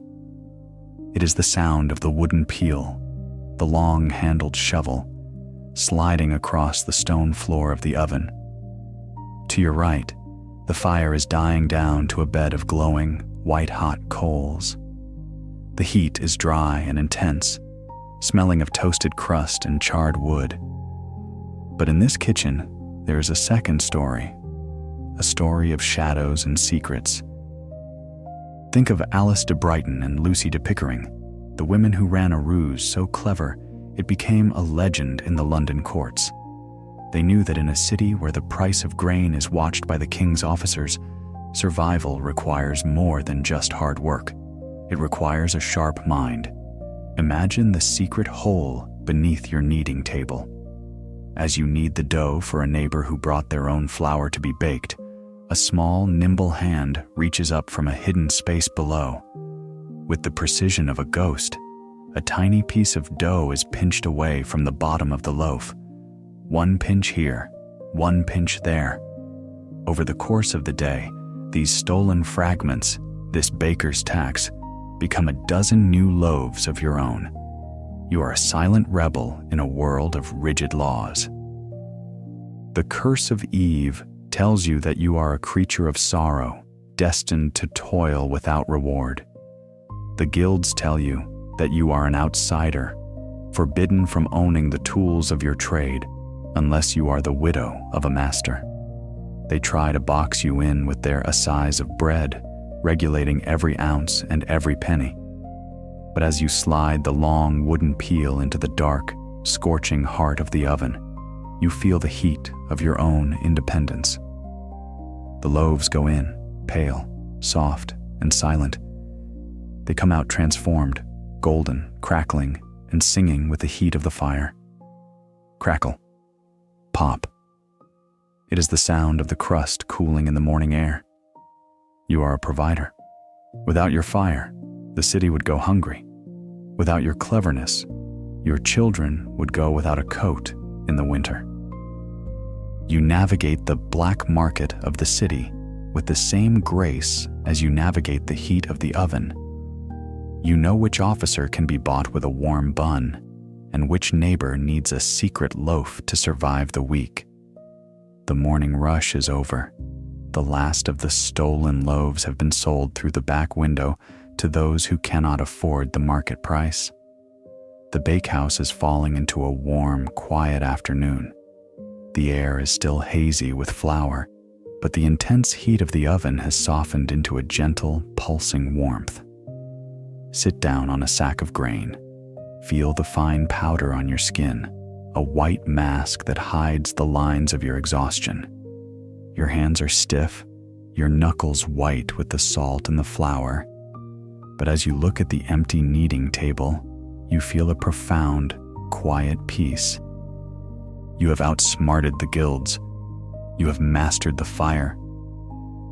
It is the sound of the wooden peel, the long-handled shovel, sliding across the stone floor of the oven. To your right, the fire is dying down to a bed of glowing, white-hot coals. The heat is dry and intense, smelling of toasted crust and charred wood. But in this kitchen, there is a second story, a story of shadows and secrets. Think of Alice de Brighton and Lucy de Pickering, the women who ran a ruse so clever it became a legend in the London courts. They knew that in a city where the price of grain is watched by the king's officers, survival requires more than just hard work. It requires a sharp mind. Imagine the secret hole beneath your kneading table. As you knead the dough for a neighbor who brought their own flour to be baked, a small, nimble hand reaches up from a hidden space below. With the precision of a ghost, a tiny piece of dough is pinched away from the bottom of the loaf. One pinch here, one pinch there. Over the course of the day, these stolen fragments, this baker's tax, become a dozen new loaves of your own. You are a silent rebel in a world of rigid laws. The curse of Eve tells you that you are a creature of sorrow, destined to toil without reward. The guilds tell you that you are an outsider, forbidden from owning the tools of your trade, unless you are the widow of a master. They try to box you in with their assize of bread, regulating every ounce and every penny. But as you slide the long wooden peel into the dark, scorching heart of the oven, you feel the heat of your own independence. The loaves go in, pale, soft, and silent. They come out transformed, golden, crackling, and singing with the heat of the fire. Crackle. Pop. It is the sound of the crust cooling in the morning air. You are a provider. Without your fire, the city would go hungry. Without your cleverness, your children would go without a coat in the winter. You navigate the black market of the city with the same grace as you navigate the heat of the oven. You know which officer can be bought with a warm bun, and which neighbor needs a secret loaf to survive the week. The morning rush is over. The last of the stolen loaves have been sold through the back window to those who cannot afford the market price. The bakehouse is falling into a warm, quiet afternoon. The air is still hazy with flour, but the intense heat of the oven has softened into a gentle, pulsing warmth. Sit down on a sack of grain. Feel the fine powder on your skin, a white mask that hides the lines of your exhaustion. Your hands are stiff, your knuckles white with the salt and the flour. But as you look at the empty kneading table, you feel a profound, quiet peace. You have outsmarted the guilds. You have mastered the fire.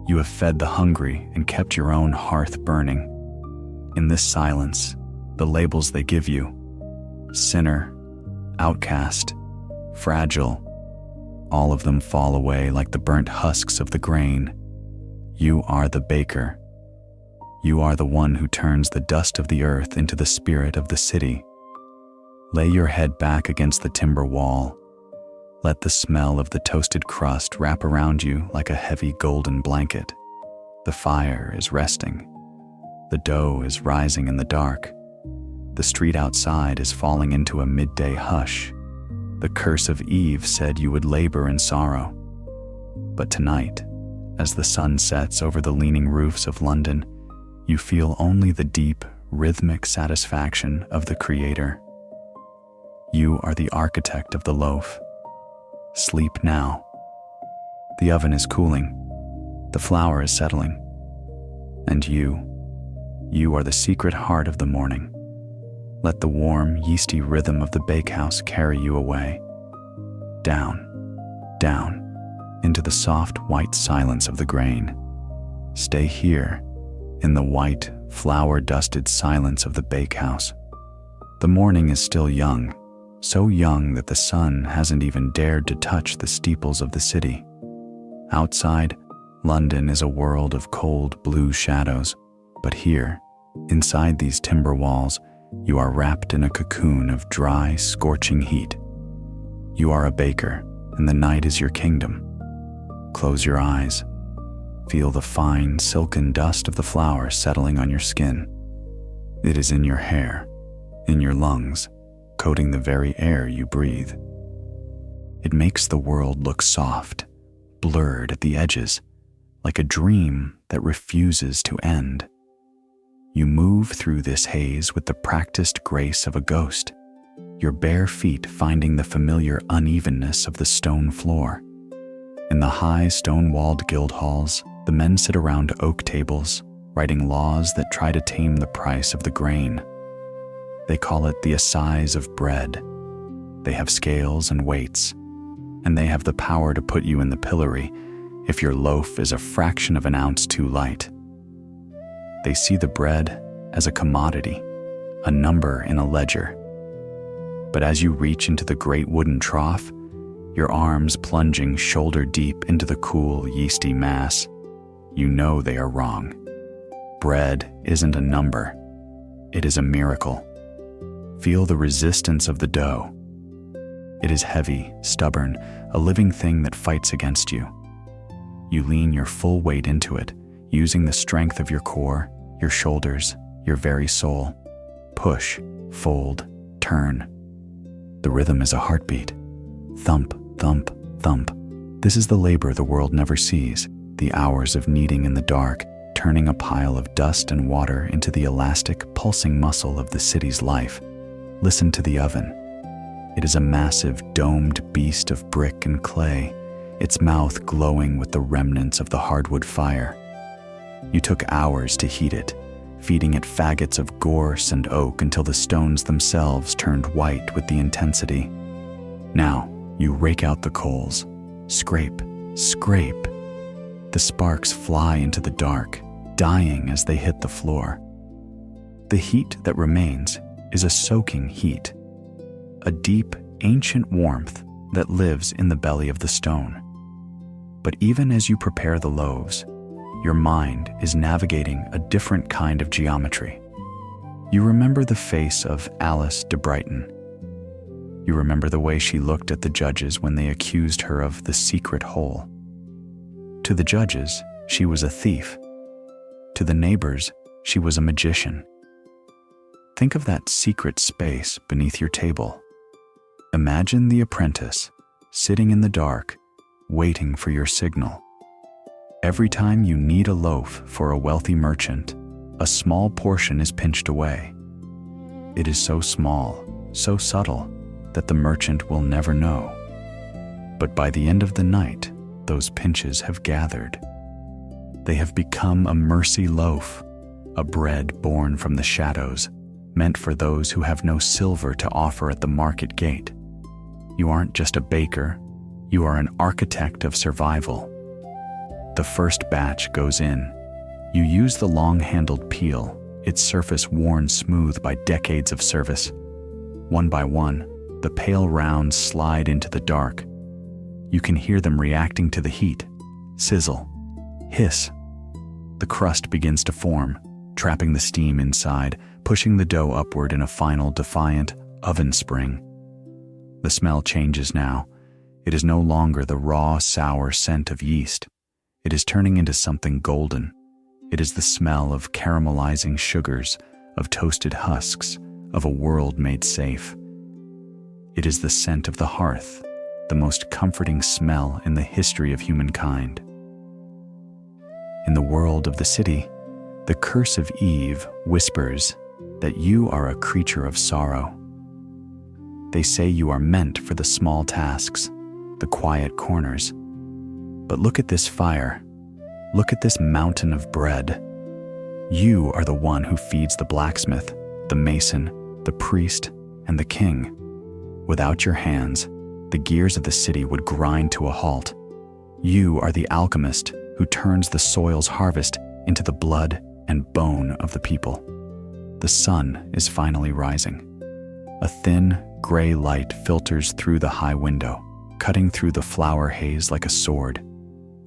You have fed the hungry and kept your own hearth burning. In this silence, the labels they give you, sinner, outcast, fragile, all of them fall away like the burnt husks of the grain. You are the baker. You are the one who turns the dust of the earth into the spirit of the city. Lay your head back against the timber wall. Let the smell of the toasted crust wrap around you like a heavy golden blanket. The fire is resting. The dough is rising in the dark. The street outside is falling into a midday hush. The curse of Eve said you would labor in sorrow. But tonight, as the sun sets over the leaning roofs of London, you feel only the deep, rhythmic satisfaction of the Creator. You are the architect of the loaf. Sleep now. The oven is cooling. The flour is settling. And you are the secret heart of the morning. Let the warm, yeasty rhythm of the bakehouse carry you away. Down, down, into the soft, white silence of the grain. Stay here, in the white, flour-dusted silence of the bakehouse. The morning is still young, so young that the sun hasn't even dared to touch the steeples of the city. Outside, London is a world of cold blue shadows, but here, inside these timber walls, you are wrapped in a cocoon of dry, scorching heat. You are a baker, and the night is your kingdom. Close your eyes. Feel the fine, silken dust of the flour settling on your skin. It is in your hair, in your lungs, coating the very air you breathe. It makes the world look soft, blurred at the edges, like a dream that refuses to end. You move through this haze with the practiced grace of a ghost, your bare feet finding the familiar unevenness of the stone floor. In the high stone-walled guild halls, the men sit around oak tables, writing laws that try to tame the price of the grain. They call it the assize of bread. They have scales and weights, and they have the power to put you in the pillory if your loaf is a fraction of an ounce too light. They see the bread as a commodity, a number in a ledger. But as you reach into the great wooden trough, your arms plunging shoulder deep into the cool, yeasty mass, you know they are wrong. Bread isn't a number. It is a miracle. Feel the resistance of the dough. It is heavy, stubborn, a living thing that fights against you. You lean your full weight into it, using the strength of your core, your shoulders, your very soul. Push, fold, turn. The rhythm is a heartbeat. Thump, thump, thump. This is the labor the world never sees, the hours of kneading in the dark, turning a pile of dust and water into the elastic, pulsing muscle of the city's life. Listen to the oven. It is a massive, domed beast of brick and clay, its mouth glowing with the remnants of the hardwood fire. You took hours to heat it, feeding it faggots of gorse and oak until the stones themselves turned white with the intensity. Now, you rake out the coals. Scrape, scrape. The sparks fly into the dark, dying as they hit the floor. The heat that remains is a soaking heat, a deep, ancient warmth that lives in the belly of the stone. But even as you prepare the loaves, your mind is navigating a different kind of geometry. You remember the face of Alice de Brighton. You remember the way she looked at the judges when they accused her of the secret hole. To the judges, she was a thief. To the neighbors, she was a magician. Think of that secret space beneath your table. Imagine the apprentice, sitting in the dark, waiting for your signal. Every time you knead a loaf for a wealthy merchant, a small portion is pinched away. It is so small, so subtle, that the merchant will never know. But by the end of the night, those pinches have gathered. They have become a mercy loaf, a bread born from the shadows, meant for those who have no silver to offer at the market gate. You aren't just a baker, you are an architect of survival. The first batch goes in. You use the long-handled peel, its surface worn smooth by decades of service. One by one, the pale rounds slide into the dark. You can hear them reacting to the heat. Sizzle. Hiss. The crust begins to form, trapping the steam inside, pushing the dough upward in a final, defiant oven spring. The smell changes now. It is no longer the raw, sour scent of yeast. It is turning into something golden. It is the smell of caramelizing sugars, of toasted husks, of a world made safe. It is the scent of the hearth, the most comforting smell in the history of humankind. In the world of the city, the curse of Eve whispers that you are a creature of sorrow. They say you are meant for the small tasks, the quiet corners. But look at this fire. Look at this mountain of bread. You are the one who feeds the blacksmith, the mason, the priest, and the king. Without your hands, the gears of the city would grind to a halt. You are the alchemist who turns the soil's harvest into the blood and bone of the people. The sun is finally rising. A thin, gray light filters through the high window, cutting through the flower haze like a sword.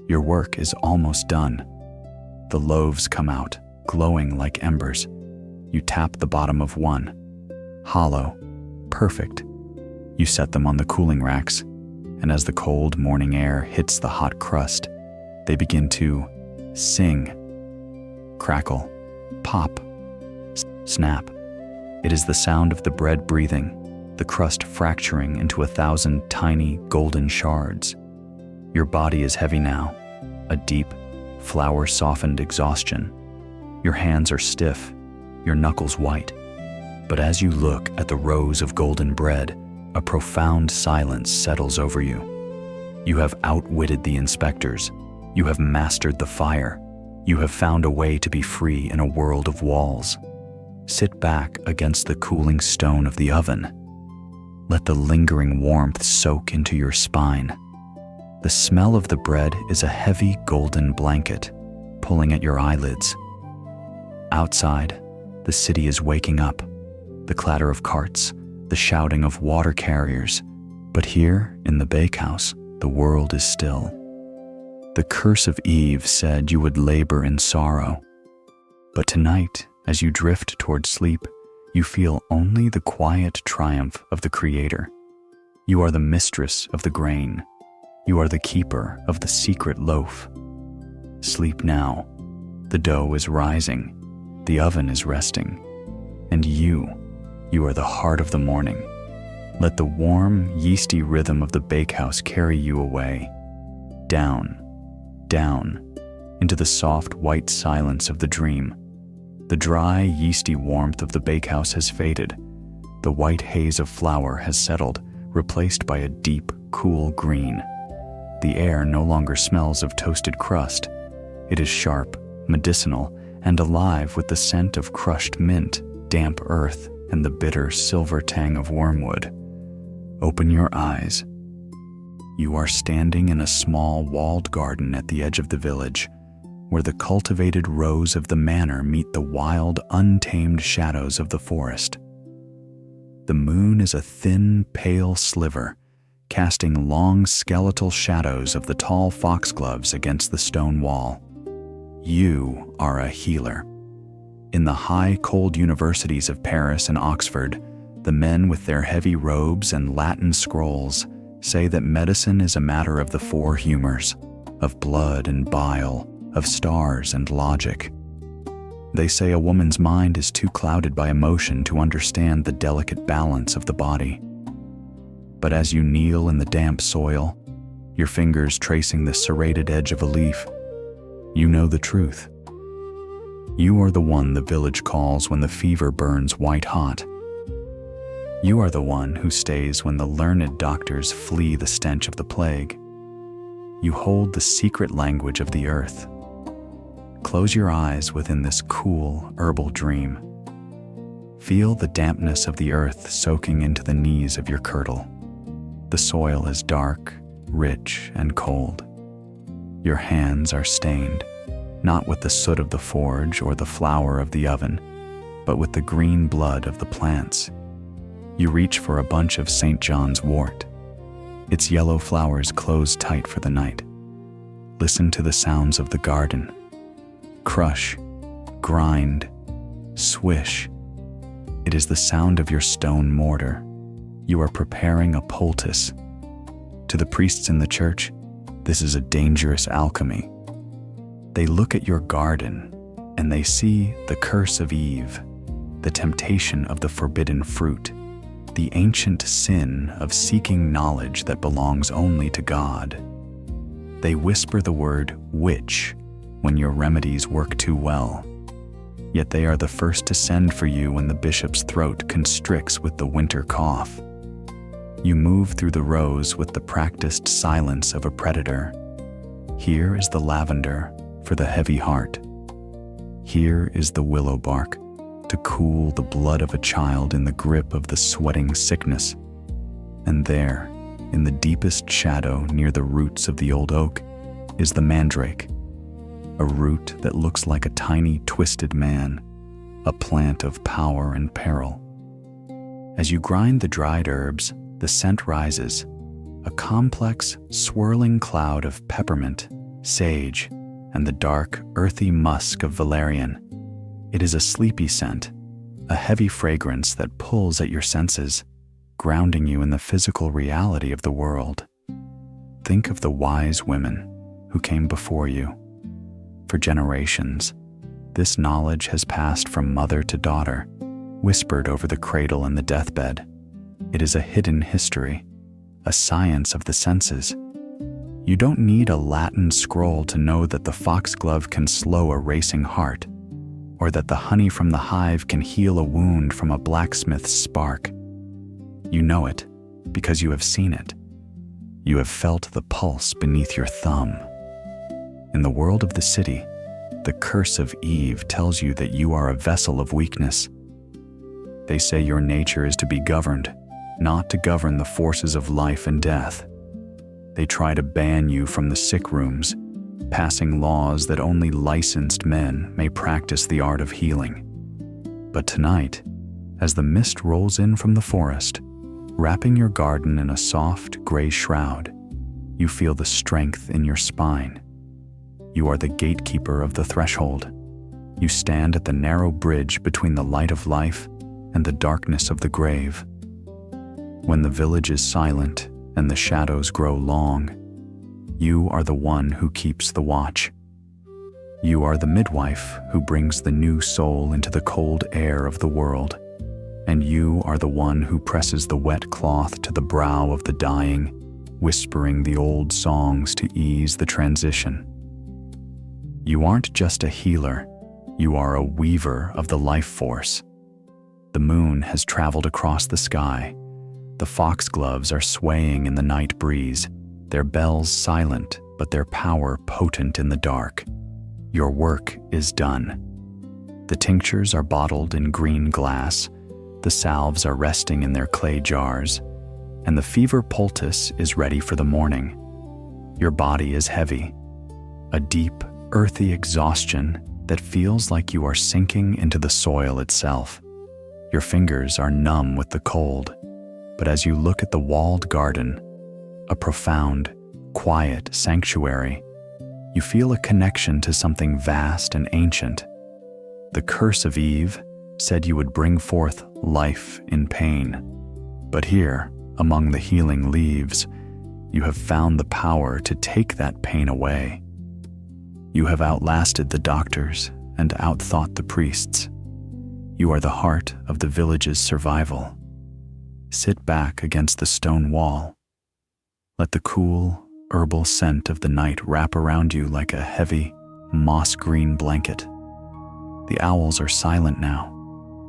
Your work is almost done. The loaves come out, glowing like embers. You tap the bottom of one. Hollow, perfect. You set them on the cooling racks, and as the cold morning air hits the hot crust, they begin to sing. Crackle, pop, snap. It is the sound of the bread breathing, the crust fracturing into 1,000 tiny golden shards. Your body is heavy now, a deep, flour-softened exhaustion. Your hands are stiff, your knuckles white. But as you look at the rows of golden bread, a profound silence settles over you. You have outwitted the inspectors. You have mastered the fire. You have found a way to be free in a world of walls. Sit back against the cooling stone of the oven. Let the lingering warmth soak into your spine. The smell of the bread is a heavy golden blanket, pulling at your eyelids. Outside, the city is waking up. The clatter of carts, the shouting of water carriers. But here, in the bakehouse, the world is still. The curse of Eve said you would labor in sorrow. But tonight, as you drift toward sleep, you feel only the quiet triumph of the Creator. You are the mistress of the grain. You are the keeper of the secret loaf. Sleep now. The dough is rising. The oven is resting. And you are the heart of the morning. Let the warm, yeasty rhythm of the bakehouse carry you away. Down, down, into the soft, white silence of the dream. The dry, yeasty warmth of the bakehouse has faded. The white haze of flour has settled, replaced by a deep, cool green. The air no longer smells of toasted crust. It is sharp, medicinal, and alive with the scent of crushed mint, damp earth, and the bitter silver tang of wormwood. Open your eyes. You are standing in a small walled garden at the edge of the village, where the cultivated rows of the manor meet the wild, untamed shadows of the forest. The moon is a thin, pale sliver, casting long skeletal shadows of the tall foxgloves against the stone wall. You are a healer. In the high, cold universities of Paris and Oxford, the men with their heavy robes and Latin scrolls say that medicine is a matter of the four humors, of blood and bile, of stars and logic. They say a woman's mind is too clouded by emotion to understand the delicate balance of the body. But as you kneel in the damp soil, your fingers tracing the serrated edge of a leaf, you know the truth. You are the one the village calls when the fever burns white hot. You are the one who stays when the learned doctors flee the stench of the plague. You hold the secret language of the earth. Close your eyes within this cool, herbal dream. Feel the dampness of the earth soaking into the knees of your kirtle. The soil is dark, rich, and cold. Your hands are stained, not with the soot of the forge or the flour of the oven, but with the green blood of the plants. You reach for a bunch of St. John's wort. Its yellow flowers close tight for the night. Listen to the sounds of the garden. Crush, grind, swish. It is the sound of your stone mortar. You are preparing a poultice. To the priests in the church, this is a dangerous alchemy. They look at your garden and they see the curse of Eve, the temptation of the forbidden fruit, the ancient sin of seeking knowledge that belongs only to God. They whisper the word witch when your remedies work too well. Yet they are the first to send for you when the bishop's throat constricts with the winter cough. You move through the rows with the practiced silence of a predator. Here is the lavender for the heavy heart. Here is the willow bark to cool the blood of a child in the grip of the sweating sickness. And there, in the deepest shadow near the roots of the old oak, is the mandrake, a root that looks like a tiny twisted man, a plant of power and peril. As you grind the dried herbs, the scent rises, a complex, swirling cloud of peppermint, sage, and the dark, earthy musk of valerian. It is a sleepy scent, a heavy fragrance that pulls at your senses, grounding you in the physical reality of the world. Think of the wise women who came before you. For generations, this knowledge has passed from mother to daughter, whispered over the cradle and the deathbed. It is a hidden history, a science of the senses. You don't need a Latin scroll to know that the foxglove can slow a racing heart, or that the honey from the hive can heal a wound from a blacksmith's spark. You know it because you have seen it. You have felt the pulse beneath your thumb. In the world of the city, the curse of Eve tells you that you are a vessel of weakness. They say your nature is to be governed, not to govern the forces of life and death. They try to ban you from the sick rooms, passing laws that only licensed men may practice the art of healing. But tonight, as the mist rolls in from the forest, wrapping your garden in a soft gray shroud, you feel the strength in your spine. You are the gatekeeper of the threshold. You stand at the narrow bridge between the light of life and the darkness of the grave. When the village is silent and the shadows grow long, you are the one who keeps the watch. You are the midwife who brings the new soul into the cold air of the world, and you are the one who presses the wet cloth to the brow of the dying, whispering the old songs to ease the transition. You aren't just a healer, you are a weaver of the life force. The moon has traveled across the sky. The foxgloves are swaying in the night breeze, their bells silent, but their power potent in the dark. Your work is done. The tinctures are bottled in green glass, the salves are resting in their clay jars, and the fever poultice is ready for the morning. Your body is heavy, a deep, earthy exhaustion that feels like you are sinking into the soil itself. Your fingers are numb with the cold, but as you look at the walled garden, a profound, quiet sanctuary, you feel a connection to something vast and ancient. The curse of Eve said you would bring forth life in pain. But here, among the healing leaves, you have found the power to take that pain away. You have outlasted the doctors and outthought the priests. You are the heart of the village's survival. Sit back against the stone wall. Let the cool, herbal scent of the night wrap around you like a heavy, moss-green blanket. The owls are silent now.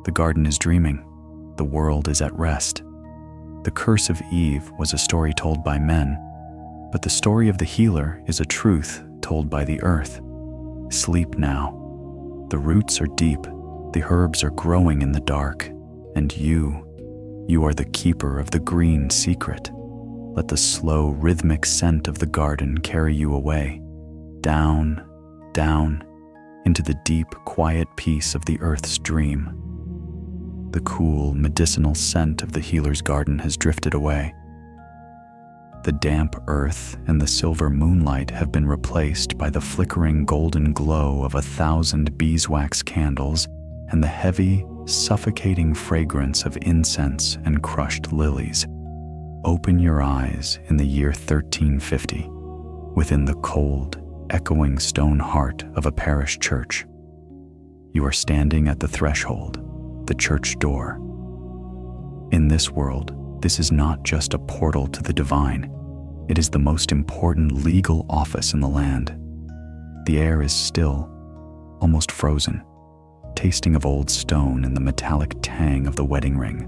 The garden is dreaming. The world is at rest. The curse of Eve was a story told by men, but the story of the healer is a truth told by the earth. Sleep now. The roots are deep, the herbs are growing in the dark, and you are the keeper of the green secret. Let the slow, rhythmic scent of the garden carry you away, down, down, into the deep, quiet peace of the earth's dream. The cool, medicinal scent of the healer's garden has drifted away. The damp earth and the silver moonlight have been replaced by the flickering golden glow of 1,000 beeswax candles and the heavy, suffocating fragrance of incense and crushed lilies. Open your eyes in the year 1350, within the cold, echoing stone heart of a parish church. You are standing at the threshold, the church door. In this world, this is not just a portal to the divine. It is the most important legal office in the land. The air is still, almost frozen, tasting of old stone and the metallic tang of the wedding ring.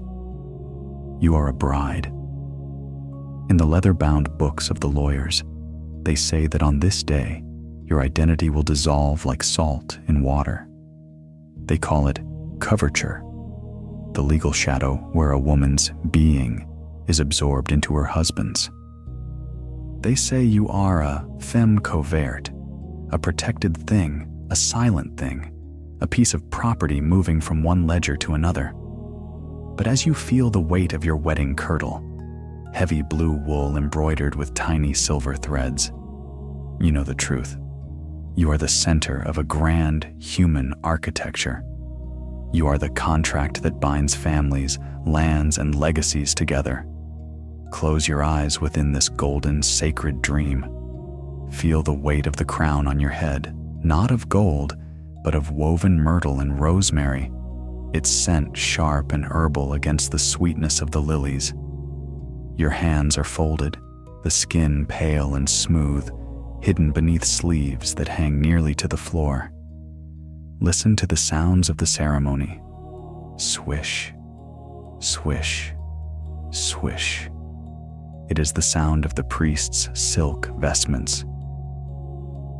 You are a bride. In the leather-bound books of the lawyers, they say that on this day, your identity will dissolve like salt in water. They call it coverture, the legal shadow where a woman's being is absorbed into her husband's. They say you are a femme couverte, a protected thing, a silent thing, a piece of property moving from one ledger to another. But as you feel the weight of your wedding kirtle, heavy blue wool embroidered with tiny silver threads, you know the truth. You are the center of a grand human architecture. You are the contract that binds families, lands, and legacies together. Close your eyes within this golden, sacred dream. Feel the weight of the crown on your head, not of gold, but of woven myrtle and rosemary, its scent sharp and herbal against the sweetness of the lilies. Your hands are folded, the skin pale and smooth, hidden beneath sleeves that hang nearly to the floor. Listen to the sounds of the ceremony. Swish, swish, swish. It is the sound of the priest's silk vestments.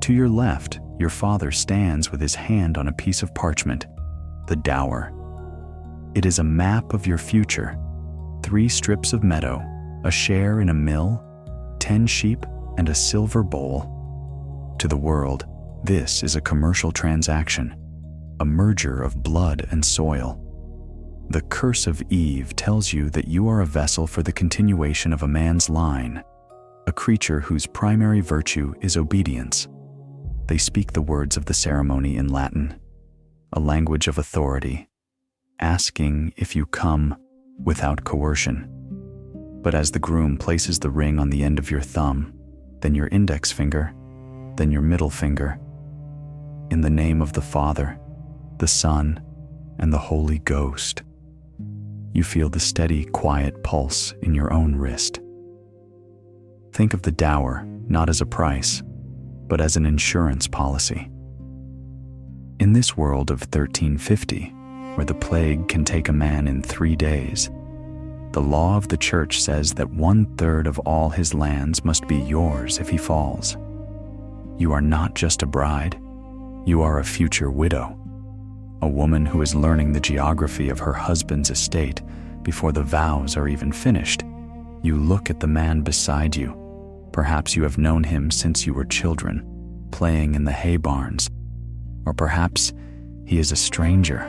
To your left, your father stands with his hand on a piece of parchment, the dower. It is a map of your future, 3 strips of meadow, a share in a mill, 10 sheep, and a silver bowl. To the world, this is a commercial transaction, a merger of blood and soil. The curse of Eve tells you that you are a vessel for the continuation of a man's line, a creature whose primary virtue is obedience. They speak the words of the ceremony in Latin, a language of authority, asking if you come without coercion. But as the groom places the ring on the end of your thumb, then your index finger, then your middle finger, in the name of the Father, the Son, and the Holy Ghost, you feel the steady, quiet pulse in your own wrist. Think of the dower not as a price, but as an insurance policy. In this world of 1350, where the plague can take a man in 3 days, the law of the church says that 1/3 of all his lands must be yours if he falls. You are not just a bride, you are a future widow, a woman who is learning the geography of her husband's estate before the vows are even finished. You look at the man beside you. Perhaps you have known him since you were children, playing in the hay barns. Or perhaps he is a stranger,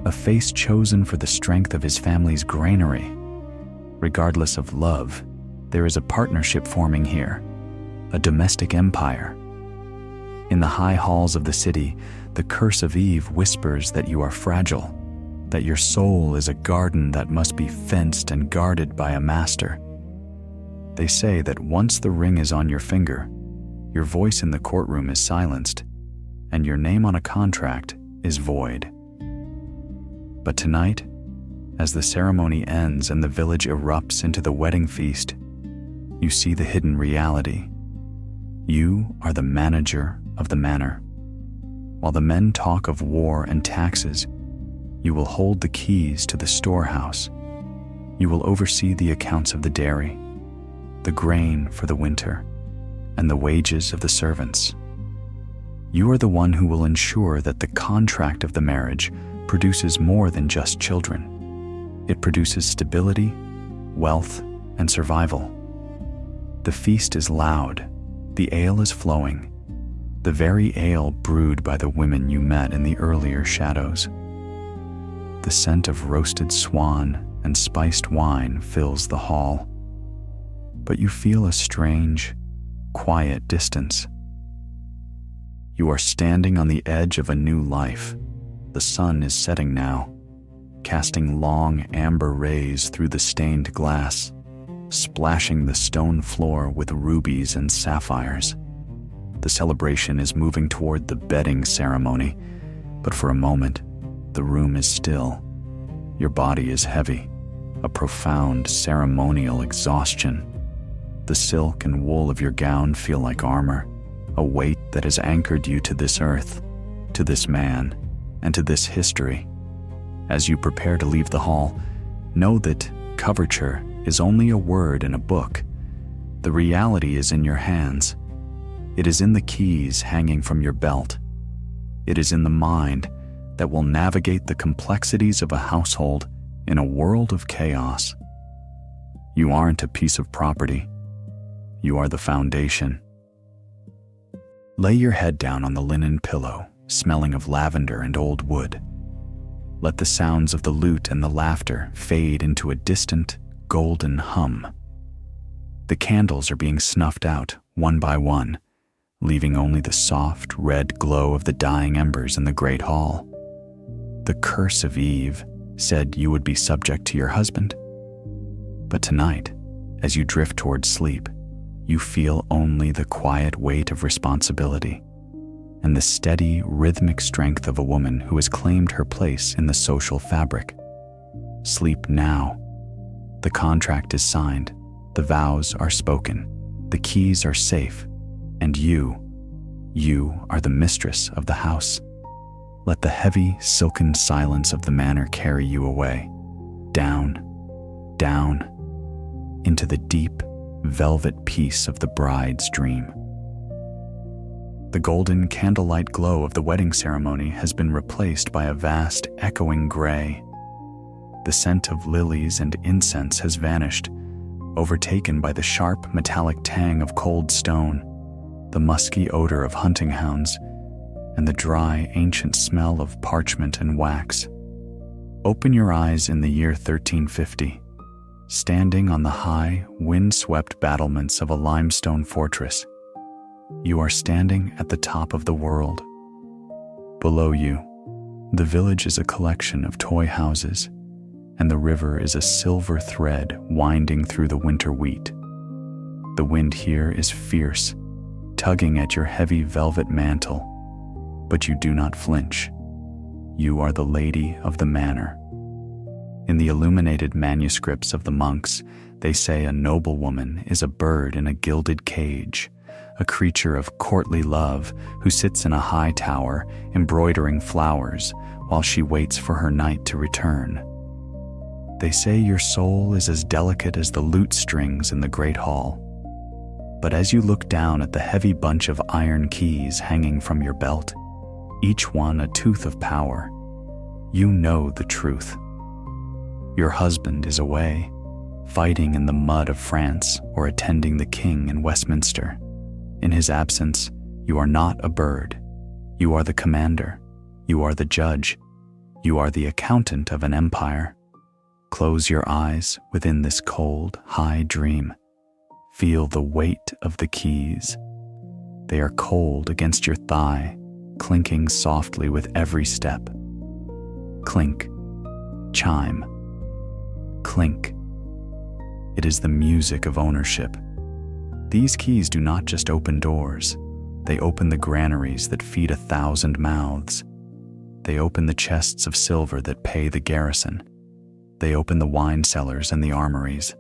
a face chosen for the strength of his family's granary. Regardless of love, there is a partnership forming here, a domestic empire. In the high halls of the city, the curse of Eve whispers that you are fragile, that your soul is a garden that must be fenced and guarded by a master. They say that once the ring is on your finger, your voice in the courtroom is silenced, and your name on a contract is void. But tonight, as the ceremony ends and the village erupts into the wedding feast, you see the hidden reality. You are the manager of the manor. While the men talk of war and taxes, you will hold the keys to the storehouse. You will oversee the accounts of the dairy, the grain for the winter, and the wages of the servants. You are the one who will ensure that the contract of the marriage produces more than just children. It produces stability, wealth, and survival. The feast is loud, the ale is flowing, the very ale brewed by the women you met in the earlier shadows. The scent of roasted swan and spiced wine fills the hall, but you feel a strange, quiet distance. You are standing on the edge of a new life. The sun is setting now, casting long amber rays through the stained glass, splashing the stone floor with rubies and sapphires. The celebration is moving toward the bedding ceremony, but for a moment, the room is still. Your body is heavy, a profound ceremonial exhaustion. The silk and wool of your gown feel like armor, a weight that has anchored you to this earth, to this man, and to this history. As you prepare to leave the hall, know that coverture is only a word in a book. The reality is in your hands. It is in the keys hanging from your belt. It is in the mind that will navigate the complexities of a household in a world of chaos. You aren't a piece of property. You are the foundation. Lay your head down on the linen pillow, smelling of lavender and old wood. Let the sounds of the lute and the laughter fade into a distant, golden hum. The candles are being snuffed out, one by one, leaving only the soft, red glow of the dying embers in the great hall. The curse of Eve said you would be subject to your husband. But tonight, as you drift towards sleep, you feel only the quiet weight of responsibility and the steady, rhythmic strength of a woman who has claimed her place in the social fabric. Sleep now. The contract is signed, the vows are spoken, the keys are safe, and you are the mistress of the house. Let the heavy, silken silence of the manor carry you away, down, into the deep, velvet peace of the bride's dream. The golden candlelight glow of the wedding ceremony has been replaced by a vast, echoing gray. The scent of lilies and incense has vanished, overtaken by the sharp, metallic tang of cold stone, the musky odor of hunting hounds, and the dry, ancient smell of parchment and wax. Open your eyes in the year 1350. Standing on the high, wind-swept battlements of a limestone fortress, you are standing at the top of the world. Below you, the village is a collection of toy houses, and the river is a silver thread winding through the winter wheat. The wind here is fierce, tugging at your heavy velvet mantle, but you do not flinch. You are the lady of the manor. In the illuminated manuscripts of the monks, they say a noblewoman is a bird in a gilded cage, a creature of courtly love who sits in a high tower embroidering flowers while she waits for her knight to return. They say your soul is as delicate as the lute strings in the great hall. But as you look down at the heavy bunch of iron keys hanging from your belt, each one a tooth of power, you know the truth. Your husband is away, fighting in the mud of France or attending the king in Westminster. In his absence, you are not a bird. You are the commander. You are the judge. You are the accountant of an empire. Close your eyes within this cold, high dream. Feel the weight of the keys. They are cold against your thigh, clinking softly with every step. Clink, chime, clink. It is the music of ownership. These keys do not just open doors. They open the granaries that feed 1,000 mouths. They open the chests of silver that pay the garrison. They open the wine cellars and the armories.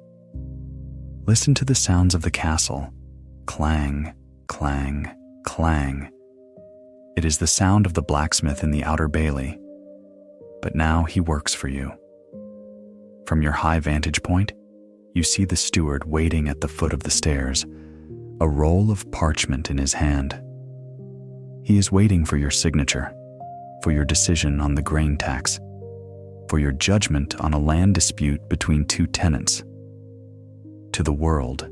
Listen to the sounds of the castle. Clang, clang, clang. It is the sound of the blacksmith in the outer bailey. But now he works for you. From your high vantage point, you see the steward waiting at the foot of the stairs, a roll of parchment in his hand. He is waiting for your signature, for your decision on the grain tax, for your judgment on a land dispute between two tenants. To the world,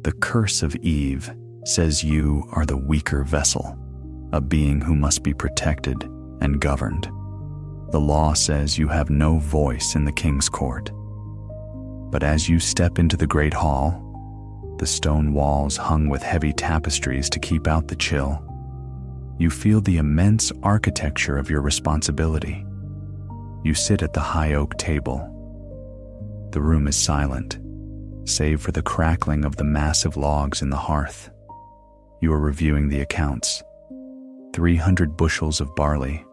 the curse of Eve says you are the weaker vessel, a being who must be protected and governed. The law says you have no voice in the king's court. But as you step into the great hall, the stone walls hung with heavy tapestries to keep out the chill, you feel the immense architecture of your responsibility. You sit at the high oak table. The room is silent, save for the crackling of the massive logs in the hearth. You are reviewing the accounts. 300 bushels of barley,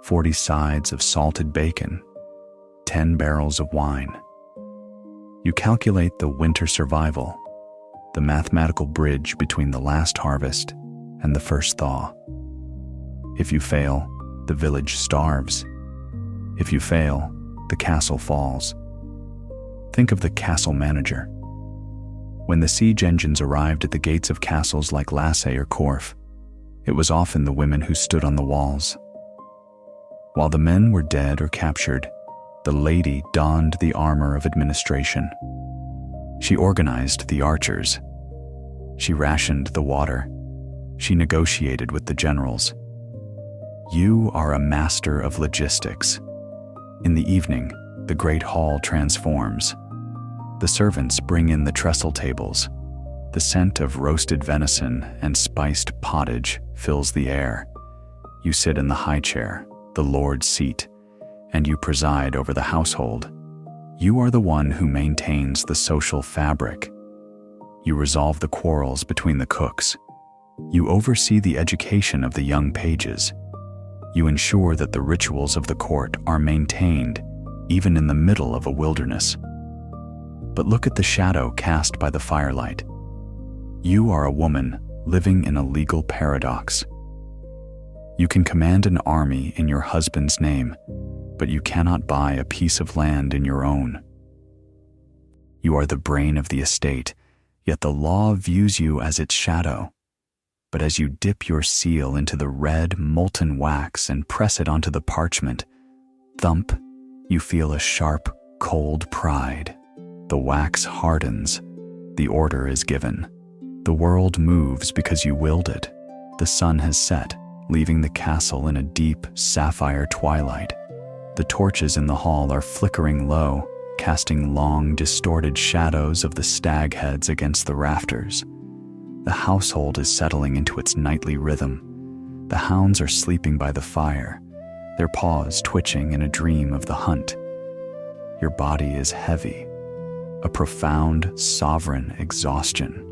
40 sides of salted bacon, 10 barrels of wine. You calculate the winter survival, the mathematical bridge between the last harvest and the first thaw. If you fail, the village starves. If you fail, the castle falls. Think of the castle manager. When the siege engines arrived at the gates of castles like Lasse or Corfe, it was often the women who stood on the walls. While the men were dead or captured, the lady donned the armor of administration. She organized the archers. She rationed the water. She negotiated with the generals. You are a master of logistics. In the evening, the great hall transforms. The servants bring in the trestle tables. The scent of roasted venison and spiced pottage fills the air. You sit in the high chair, the lord's seat, and you preside over the household. You are the one who maintains the social fabric. You resolve the quarrels between the cooks. You oversee the education of the young pages. You ensure that the rituals of the court are maintained, even in the middle of a wilderness. But look at the shadow cast by the firelight. You are a woman living in a legal paradox. You can command an army in your husband's name, but you cannot buy a piece of land in your own. You are the brain of the estate, yet the law views you as its shadow. But as you dip your seal into the red, molten wax and press it onto the parchment, thump, you feel a sharp, cold pride. The wax hardens. The order is given. The world moves because you willed it. The sun has set, leaving the castle in a deep, sapphire twilight. The torches in the hall are flickering low, casting long, distorted shadows of the stag heads against the rafters. The household is settling into its nightly rhythm. The hounds are sleeping by the fire, their paws twitching in a dream of the hunt. Your body is heavy, a profound, sovereign exhaustion.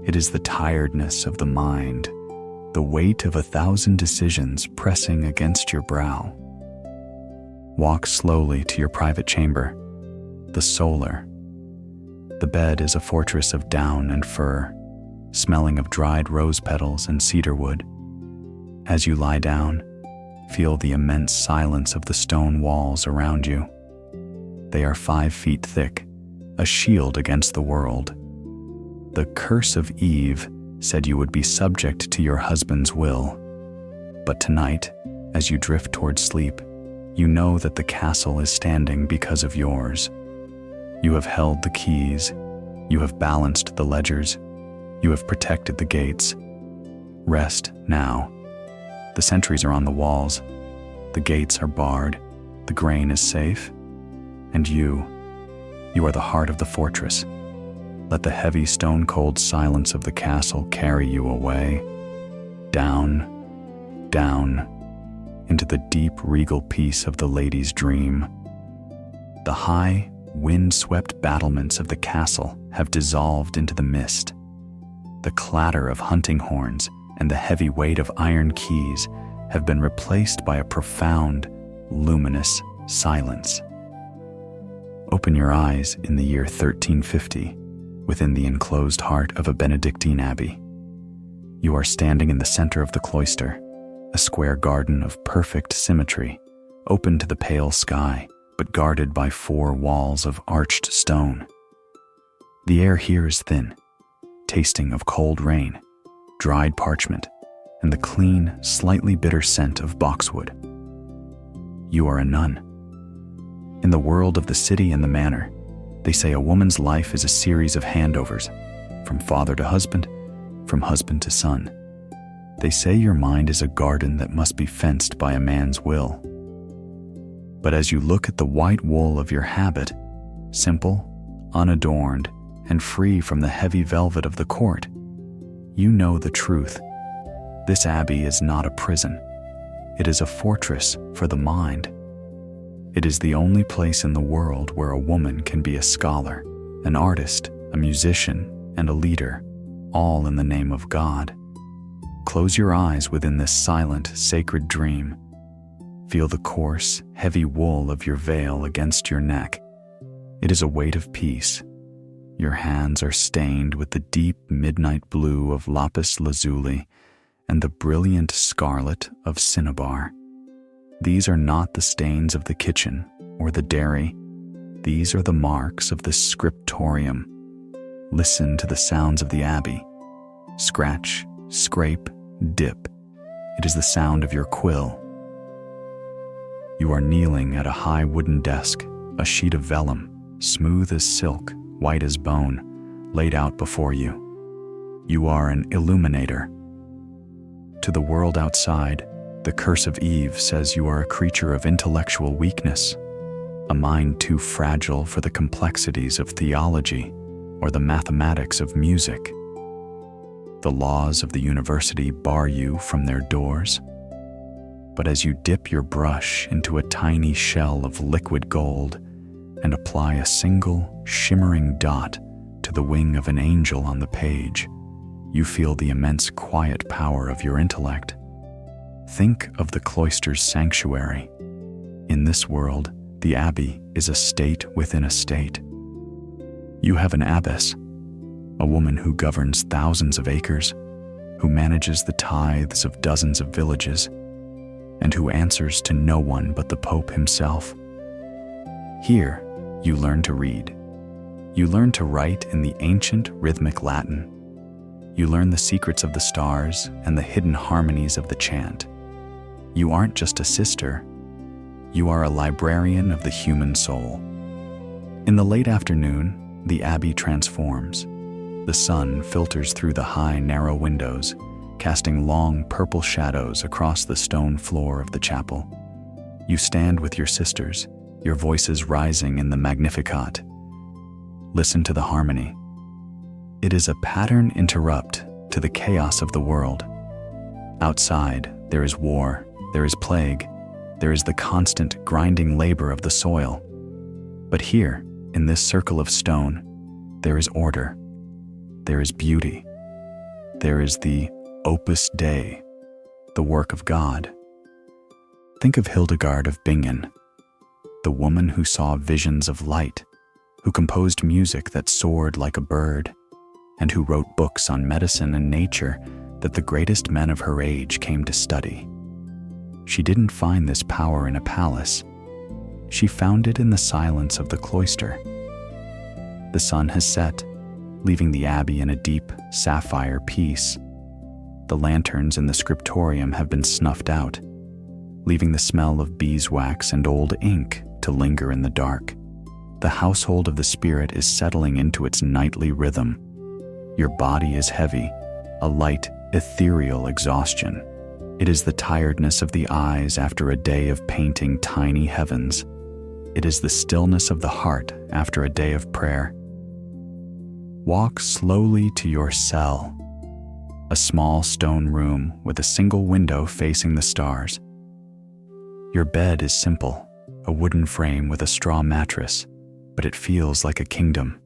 It is the tiredness of the mind, the weight of 1,000 decisions pressing against your brow. Walk slowly to your private chamber, the solar. The bed is a fortress of down and fur, smelling of dried rose petals and cedar wood. As you lie down, feel the immense silence of the stone walls around you. They are 5 feet thick, a shield against the world. The curse of Eve said you would be subject to your husband's will. But tonight, as you drift toward sleep, you know that the castle is standing because of yours. You have held the keys, you have balanced the ledgers, you have protected the gates. Rest now. The sentries are on the walls, the gates are barred, the grain is safe, and you are the heart of the fortress. Let the heavy stone-cold silence of the castle carry you away, down, down, into the deep regal peace of the lady's dream. The high, wind-swept battlements of the castle have dissolved into the mist. The clatter of hunting horns and the heavy weight of iron keys have been replaced by a profound, luminous silence. Open your eyes in the year 1350, within the enclosed heart of a Benedictine abbey. You are standing in the center of the cloister, a square garden of perfect symmetry, open to the pale sky, but guarded by 4 walls of arched stone. The air here is thin, tasting of cold rain, dried parchment, and the clean, slightly bitter scent of boxwood. You are a nun. In the world of the city and the manor, they say a woman's life is a series of handovers, from father to husband, from husband to son. They say your mind is a garden that must be fenced by a man's will. But as you look at the white wool of your habit, simple, unadorned, and free from the heavy velvet of the court, you know the truth. This abbey is not a prison. It is a fortress for the mind. It is the only place in the world where a woman can be a scholar, an artist, a musician, and a leader, all in the name of God. Close your eyes within this silent, sacred dream. Feel the coarse, heavy wool of your veil against your neck. It is a weight of peace. Your hands are stained with the deep midnight blue of lapis lazuli and the brilliant scarlet of cinnabar. These are not the stains of the kitchen or the dairy. These are the marks of the scriptorium. Listen to the sounds of the abbey. Scratch, scrape, dip. It is the sound of your quill. You are kneeling at a high wooden desk, a sheet of vellum, smooth as silk, white as bone, laid out before you. You are an illuminator, to the world outside, the curse of Eve says you are a creature of intellectual weakness, a mind too fragile for the complexities of theology or the mathematics of music. The laws of the university bar you from their doors. But as you dip your brush into a tiny shell of liquid gold and apply a single shimmering dot to the wing of an angel on the page, you feel the immense quiet power of your intellect. Think of the cloister's sanctuary. In this world, the abbey is a state within a state. You have an abbess, a woman who governs thousands of acres, who manages the tithes of dozens of villages, and who answers to no one but the Pope himself. Here, you learn to read. You learn to write in the ancient rhythmic Latin. You learn the secrets of the stars and the hidden harmonies of the chant. You aren't just a sister. You are a librarian of the human soul. In the late afternoon, the abbey transforms. The sun filters through the high, narrow windows, casting long purple shadows across the stone floor of the chapel. You stand with your sisters, your voices rising in the Magnificat. Listen to the harmony. It is a pattern interrupt to the chaos of the world. Outside, there is war, there is plague, there is the constant grinding labor of the soil. But here, in this circle of stone, there is order, there is beauty, there is the Opus Dei, the work of God. Think of Hildegard of Bingen, the woman who saw visions of light, who composed music that soared like a bird, and who wrote books on medicine and nature that the greatest men of her age came to study. She didn't find this power in a palace. She found it in the silence of the cloister. The sun has set, leaving the abbey in a deep sapphire peace. The lanterns in the scriptorium have been snuffed out, leaving the smell of beeswax and old ink to linger in the dark. The household of the spirit is settling into its nightly rhythm. Your body is heavy, a light, ethereal exhaustion. It is the tiredness of the eyes after a day of painting tiny heavens. It is the stillness of the heart after a day of prayer. Walk slowly to your cell, a small stone room with a single window facing the stars. Your bed is simple, a wooden frame with a straw mattress, but it feels like a kingdom.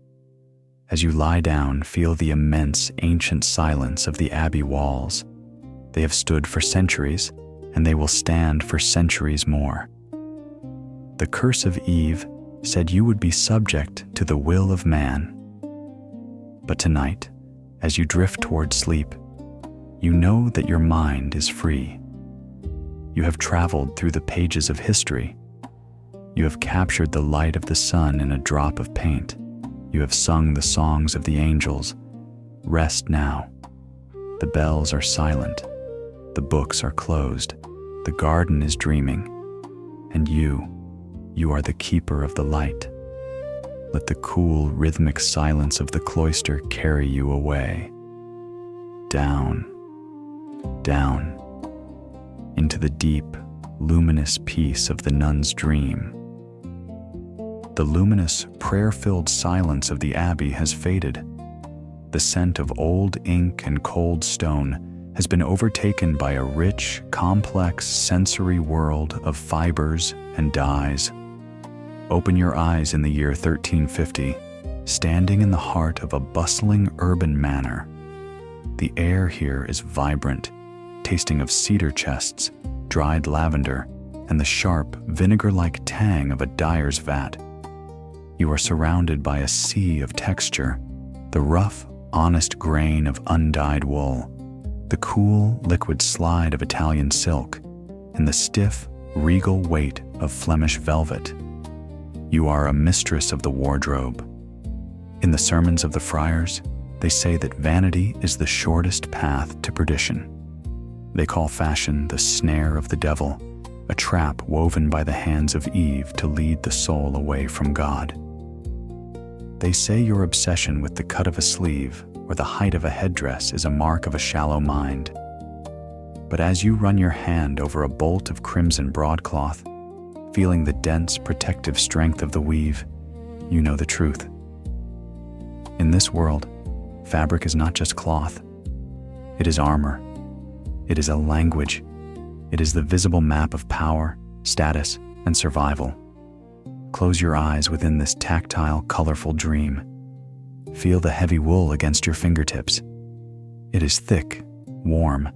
As you lie down, feel the immense, ancient silence of the abbey walls. They have stood for centuries, and they will stand for centuries more. The curse of Eve said you would be subject to the will of man. But tonight, as you drift toward sleep, you know that your mind is free. You have traveled through the pages of history. You have captured the light of the sun in a drop of paint. You have sung the songs of the angels. Rest now. The bells are silent. The books are closed. The garden is dreaming. And you are the keeper of the light. Let the cool, rhythmic silence of the cloister carry you away. Down, down, into the deep, luminous peace of the nun's dream. The luminous, prayer-filled silence of the abbey has faded. The scent of old ink and cold stone has been overtaken by a rich, complex sensory world of fibers and dyes. Open your eyes in the year 1350, standing in the heart of a bustling urban manor. The air here is vibrant, tasting of cedar chests, dried lavender, and the sharp, vinegar-like tang of a dyer's vat. You are surrounded by a sea of texture, the rough, honest grain of undyed wool, the cool, liquid slide of Italian silk, and the stiff, regal weight of Flemish velvet. You are a mistress of the wardrobe. In the sermons of the friars, they say that vanity is the shortest path to perdition. They call fashion the snare of the devil, a trap woven by the hands of Eve to lead the soul away from God. They say your obsession with the cut of a sleeve or the height of a headdress is a mark of a shallow mind. But as you run your hand over a bolt of crimson broadcloth, feeling the dense protective strength of the weave, you know the truth. In this world, fabric is not just cloth. It is armor. It is a language. It is the visible map of power, status, and survival. Close your eyes within this tactile, colorful dream. Feel the heavy wool against your fingertips. It is thick, warm,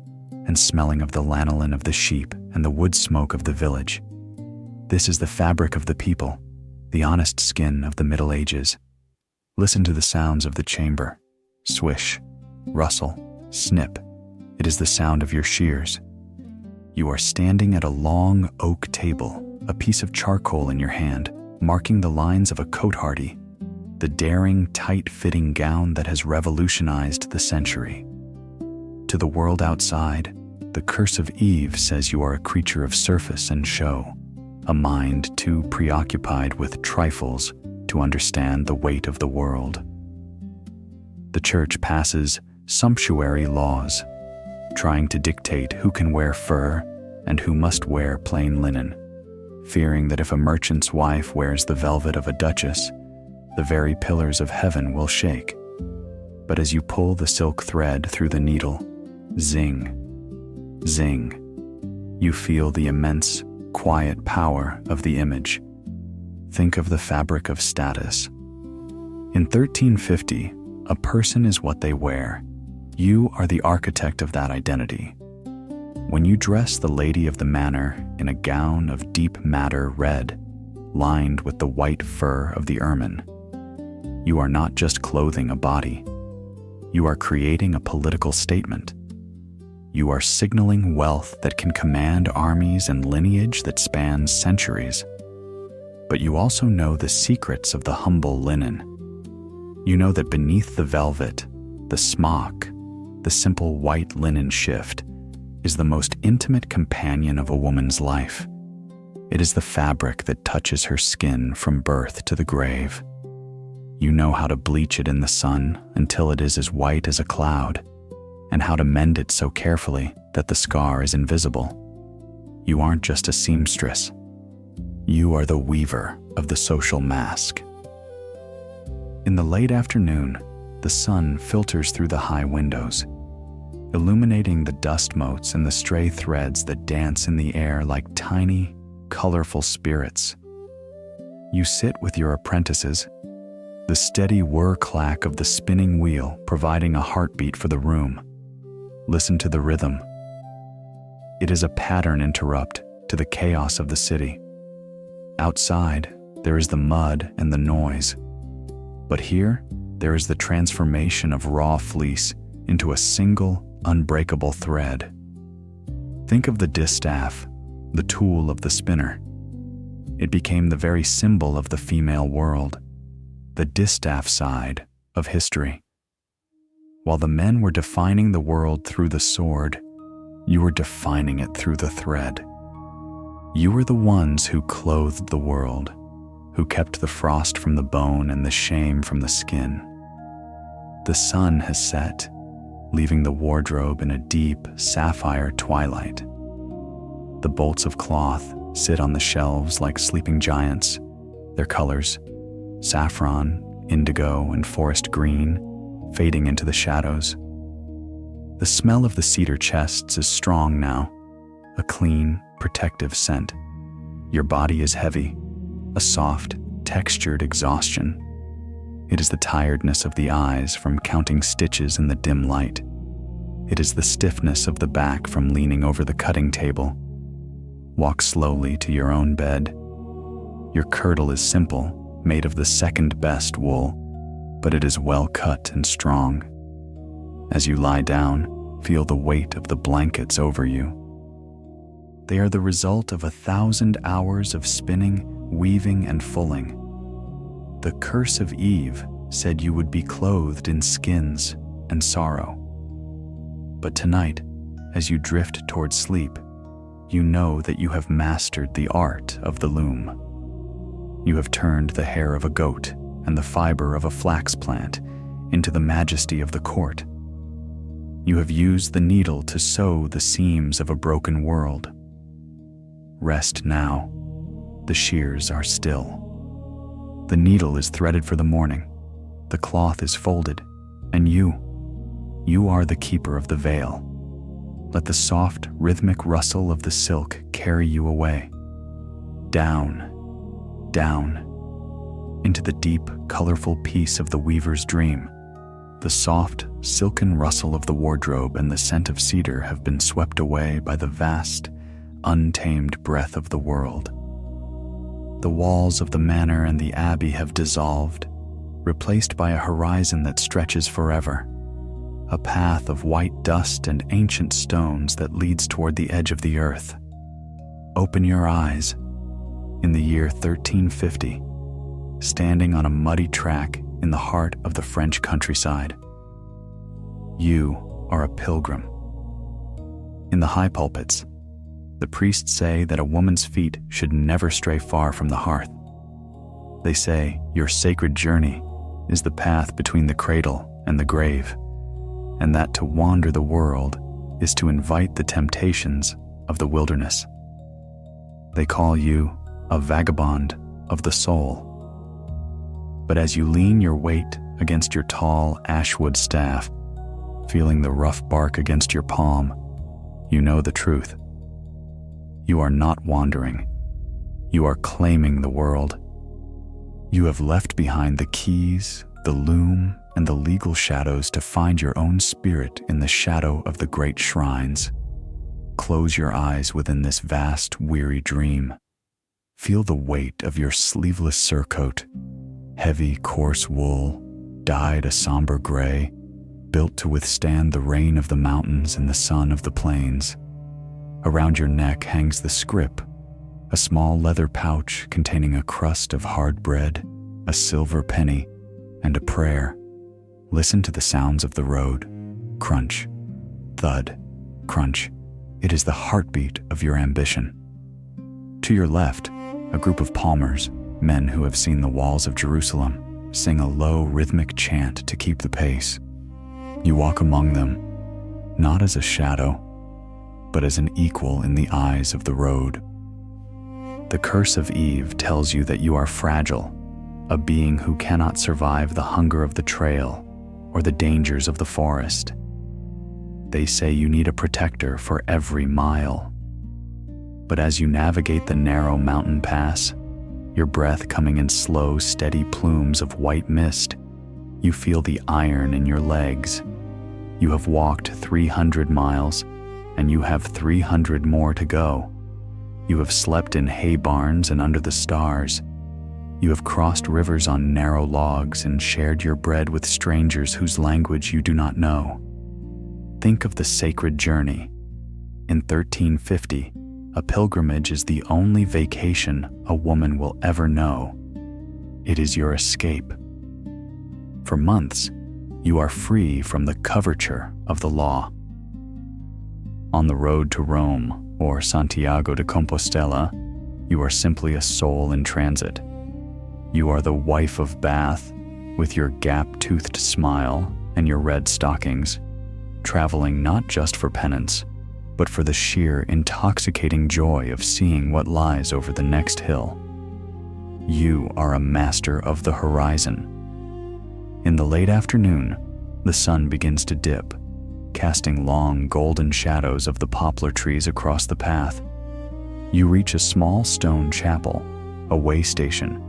and smelling of the lanolin of the sheep and the wood smoke of the village. This is the fabric of the people, the honest skin of the Middle Ages. Listen to the sounds of the chamber. Swish, rustle, snip. It is the sound of your shears. You are standing at a long oak table, a piece of charcoal in your hand, marking the lines of a cotehardie, the daring, tight-fitting gown that has revolutionized the century. To the world outside, the curse of Eve says you are a creature of surface and show, a mind too preoccupied with trifles to understand the weight of the world. The church passes sumptuary laws, trying to dictate who can wear fur and who must wear plain linen, fearing that if a merchant's wife wears the velvet of a duchess, the very pillars of heaven will shake. But as you pull the silk thread through the needle, zing, zing, you feel the immense, quiet power of the image. Think of the fabric of status. In 1350, a person is what they wear. You are the architect of that identity. When you dress the lady of the manor in a gown of deep madder red, lined with the white fur of the ermine, you are not just clothing a body. You are creating a political statement. You are signaling wealth that can command armies and lineage that spans centuries. But you also know the secrets of the humble linen. You know that beneath the velvet, the smock, the simple white linen shift, is the most intimate companion of a woman's life. It is the fabric that touches her skin from birth to the grave. You know how to bleach it in the sun until it is as white as a cloud, and how to mend it so carefully that the scar is invisible. You aren't just a seamstress. You are the weaver of the social mask. In the late afternoon, the sun filters through the high windows, illuminating the dust motes and the stray threads that dance in the air like tiny, colorful spirits. You sit with your apprentices, the steady whir-clack of the spinning wheel providing a heartbeat for the room. Listen to the rhythm. It is a pattern interrupt to the chaos of the city. Outside, there is the mud and the noise. But here, there is the transformation of raw fleece into a single, unbreakable thread. Think of the distaff, the tool of the spinner. It became the very symbol of the female world, the distaff side of history. While the men were defining the world through the sword, you were defining it through the thread. You were the ones who clothed the world, who kept the frost from the bone and the shame from the skin. The sun has set, leaving the wardrobe in a deep, sapphire twilight. The bolts of cloth sit on the shelves like sleeping giants, their colors, saffron, indigo, and forest green, fading into the shadows. The smell of the cedar chests is strong now, a clean, protective scent. Your body is heavy, a soft, textured exhaustion. It is the tiredness of the eyes from counting stitches in the dim light. It is the stiffness of the back from leaning over the cutting table. Walk slowly to your own bed. Your kirtle is simple, made of the second best wool, but it is well cut and strong. As you lie down, feel the weight of the blankets over you. They are the result of 1,000 hours of spinning, weaving, and fulling. The curse of Eve said you would be clothed in skins and sorrow. But tonight, as you drift toward sleep, you know that you have mastered the art of the loom. You have turned the hair of a goat and the fiber of a flax plant into the majesty of the court. You have used the needle to sew the seams of a broken world. Rest now. The shears are still. The needle is threaded for the morning. The cloth is folded, and you are the keeper of the veil. Let the soft, rhythmic rustle of the silk carry you away. Down, down, into the deep, colorful peace of the weaver's dream. The soft, silken rustle of the wardrobe and the scent of cedar have been swept away by the vast, untamed breath of the world. The walls of the manor and the abbey have dissolved, replaced by a horizon that stretches forever, a path of white dust and ancient stones that leads toward the edge of the earth. Open your eyes. In the year 1350, standing on a muddy track in the heart of the French countryside, you are a pilgrim. In the high pulpits, the priests say that a woman's feet should never stray far from the hearth. They say your sacred journey is the path between the cradle and the grave, and that to wander the world is to invite the temptations of the wilderness. They call you a vagabond of the soul. But as you lean your weight against your tall ashwood staff, feeling the rough bark against your palm, you know the truth. You are not wandering. You are claiming the world. You have left behind the keys, the loom, and the legal shadows to find your own spirit in the shadow of the great shrines. Close your eyes within this vast, weary dream. Feel the weight of your sleeveless surcoat, heavy, coarse wool, dyed a somber gray, built to withstand the rain of the mountains and the sun of the plains. Around your neck hangs the scrip, a small leather pouch containing a crust of hard bread, a silver penny, and a prayer. Listen to the sounds of the road. Crunch, thud, crunch. It is the heartbeat of your ambition. To your left, a group of palmers, men who have seen the walls of Jerusalem, sing a low rhythmic chant to keep the pace. You walk among them, not as a shadow, but as an equal in the eyes of the road. The curse of Eve tells you that you are fragile, a being who cannot survive the hunger of the trail or the dangers of the forest. They say you need a protector for every mile. But as you navigate the narrow mountain pass, your breath coming in slow, steady plumes of white mist, you feel the iron in your legs. You have walked 300 miles, and you have 300 more to go. You have slept in hay barns and under the stars. You have crossed rivers on narrow logs and shared your bread with strangers whose language you do not know. Think of the sacred journey. In 1350, a pilgrimage is the only vacation a woman will ever know. It is your escape. For months, you are free from the coverture of the law. On the road to Rome or Santiago de Compostela, you are simply a soul in transit. You are the wife of Bath, with your gap-toothed smile and your red stockings, traveling not just for penance, but for the sheer intoxicating joy of seeing what lies over the next hill. You are a master of the horizon. In the late afternoon, the sun begins to dip, casting long golden shadows of the poplar trees across the path. You reach a small stone chapel, a way station,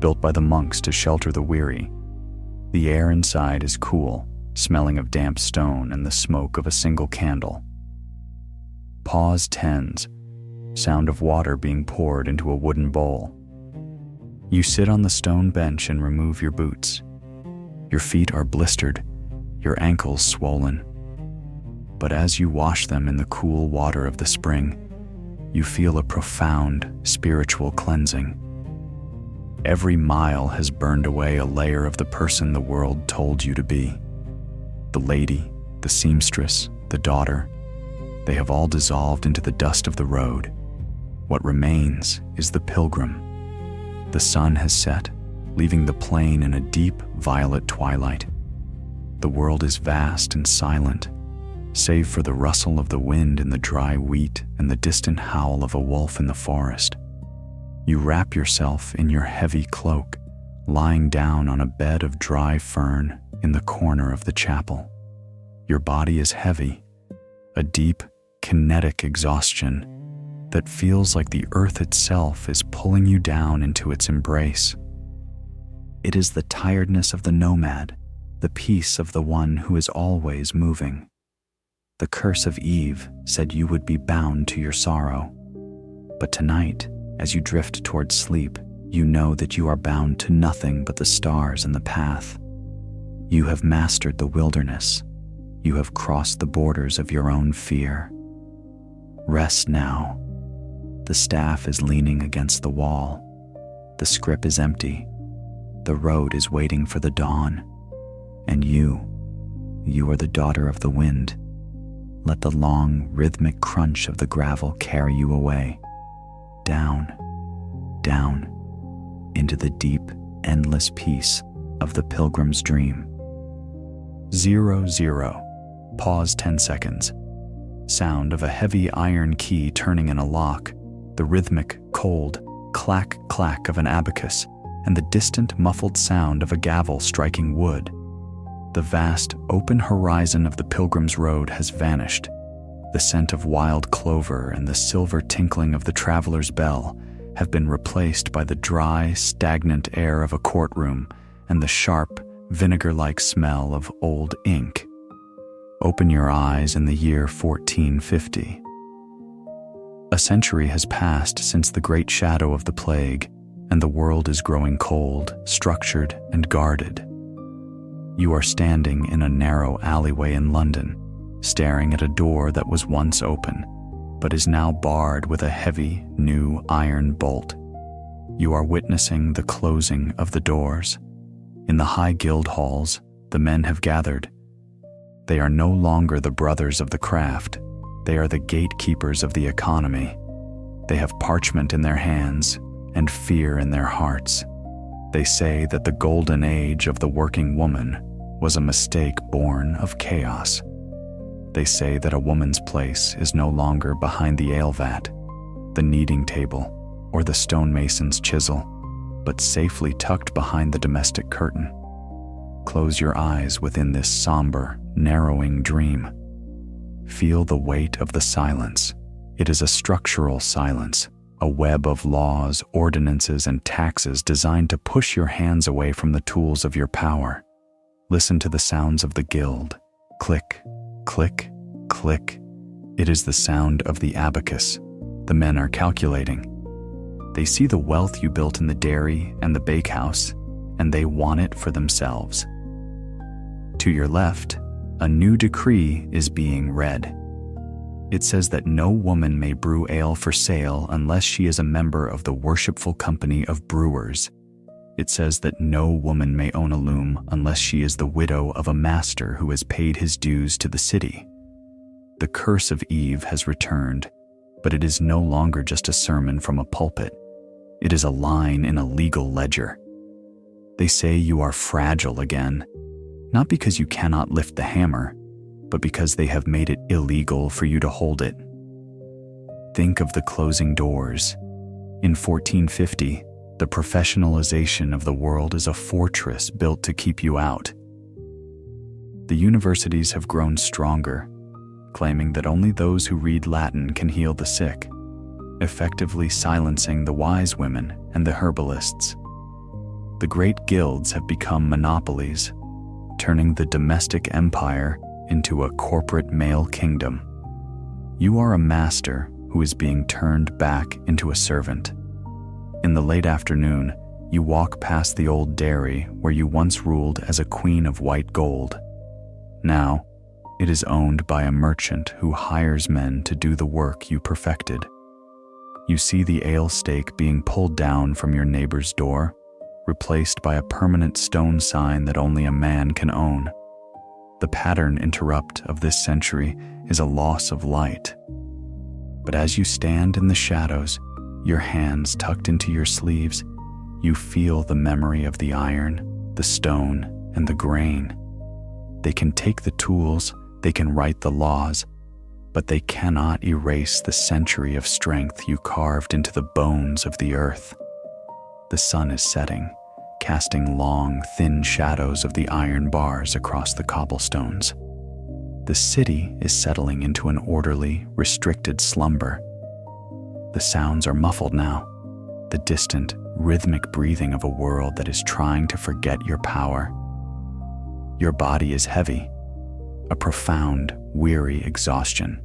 built by the monks to shelter the weary. The air inside is cool, smelling of damp stone and the smoke of a single candle. Pause 10s, sound of water being poured into a wooden bowl. You sit on the stone bench and remove your boots. Your feet are blistered, your ankles swollen. But as you wash them in the cool water of the spring, you feel a profound spiritual cleansing. Every mile has burned away a layer of the person the world told you to be. The lady, the seamstress, the daughter, they have all dissolved into the dust of the road. What remains is the pilgrim. The sun has set, leaving the plain in a deep violet twilight. The world is vast and silent, save for the rustle of the wind in the dry wheat and the distant howl of a wolf in the forest. You wrap yourself in your heavy cloak, lying down on a bed of dry fern in the corner of the chapel. Your body is heavy, a deep, kinetic exhaustion that feels like the earth itself is pulling you down into its embrace. It is the tiredness of the nomad, the peace of the one who is always moving. The curse of Eve said you would be bound to your sorrow. But tonight, as you drift towards sleep, you know that you are bound to nothing but the stars and the path. You have mastered the wilderness. You have crossed the borders of your own fear. Rest now. The staff is leaning against the wall. The scrip is empty. The road is waiting for the dawn. And you are the daughter of the wind. Let the long, rhythmic crunch of the gravel carry you away. Down, down, into the deep, endless peace of the pilgrim's dream. 0, 0. Pause 10 seconds. Sound of a heavy iron key turning in a lock, the rhythmic, cold, clack, clack of an abacus, and the distant, muffled sound of a gavel striking wood. The vast, open horizon of the pilgrim's road has vanished. The scent of wild clover and the silver tinkling of the traveler's bell have been replaced by the dry, stagnant air of a courtroom and the sharp, vinegar-like smell of old ink. Open your eyes in the year 1450. A century has passed since the great shadow of the plague, and the world is growing cold, structured, and guarded. You are standing in a narrow alleyway in London, staring at a door that was once open, but is now barred with a heavy, new iron bolt. You are witnessing the closing of the doors. In the high guild halls, the men have gathered. They are no longer the brothers of the craft. They are the gatekeepers of the economy. They have parchment in their hands and fear in their hearts. They say that the golden age of the working woman was a mistake born of chaos. They say that a woman's place is no longer behind the ale vat, the kneading table, or the stonemason's chisel, but safely tucked behind the domestic curtain. Close your eyes within this somber, narrowing dream. Feel the weight of the silence. It is a structural silence, a web of laws, ordinances, and taxes designed to push your hands away from the tools of your power. Listen to the sounds of the guild. Click, click, click. It is the sound of the abacus. The men are calculating. They see the wealth you built in the dairy and the bakehouse, and they want it for themselves. To your left, a new decree is being read. It says that no woman may brew ale for sale unless she is a member of the Worshipful Company of Brewers. It says that no woman may own a loom unless she is the widow of a master who has paid his dues to the city. The curse of Eve has returned, but it is no longer just a sermon from a pulpit. It is a line in a legal ledger. They say you are fragile again, not because you cannot lift the hammer, but because they have made it illegal for you to hold it. Think of the closing doors. In 1450, the professionalization of the world is a fortress built to keep you out. The universities have grown stronger, claiming that only those who read Latin can heal the sick, effectively silencing the wise women and the herbalists. The great guilds have become monopolies, turning the domestic empire into a corporate male kingdom. You are a master who is being turned back into a servant. In the late afternoon, you walk past the old dairy where you once ruled as a queen of white gold. Now, it is owned by a merchant who hires men to do the work you perfected. You see the ale stake being pulled down from your neighbor's door, replaced by a permanent stone sign that only a man can own. The pattern interrupt of this century is a loss of light. But as you stand in the shadows, your hands tucked into your sleeves, you feel the memory of the iron, the stone, and the grain. They can take the tools They can write the laws, but they cannot erase the century of strength you carved into the bones of the earth. The sun is setting, casting long, thin shadows of the iron bars across the cobblestones. The city is settling into an orderly, restricted slumber. The sounds are muffled now, the distant, rhythmic breathing of a world that is trying to forget your power. Your body is heavy, a profound, weary exhaustion.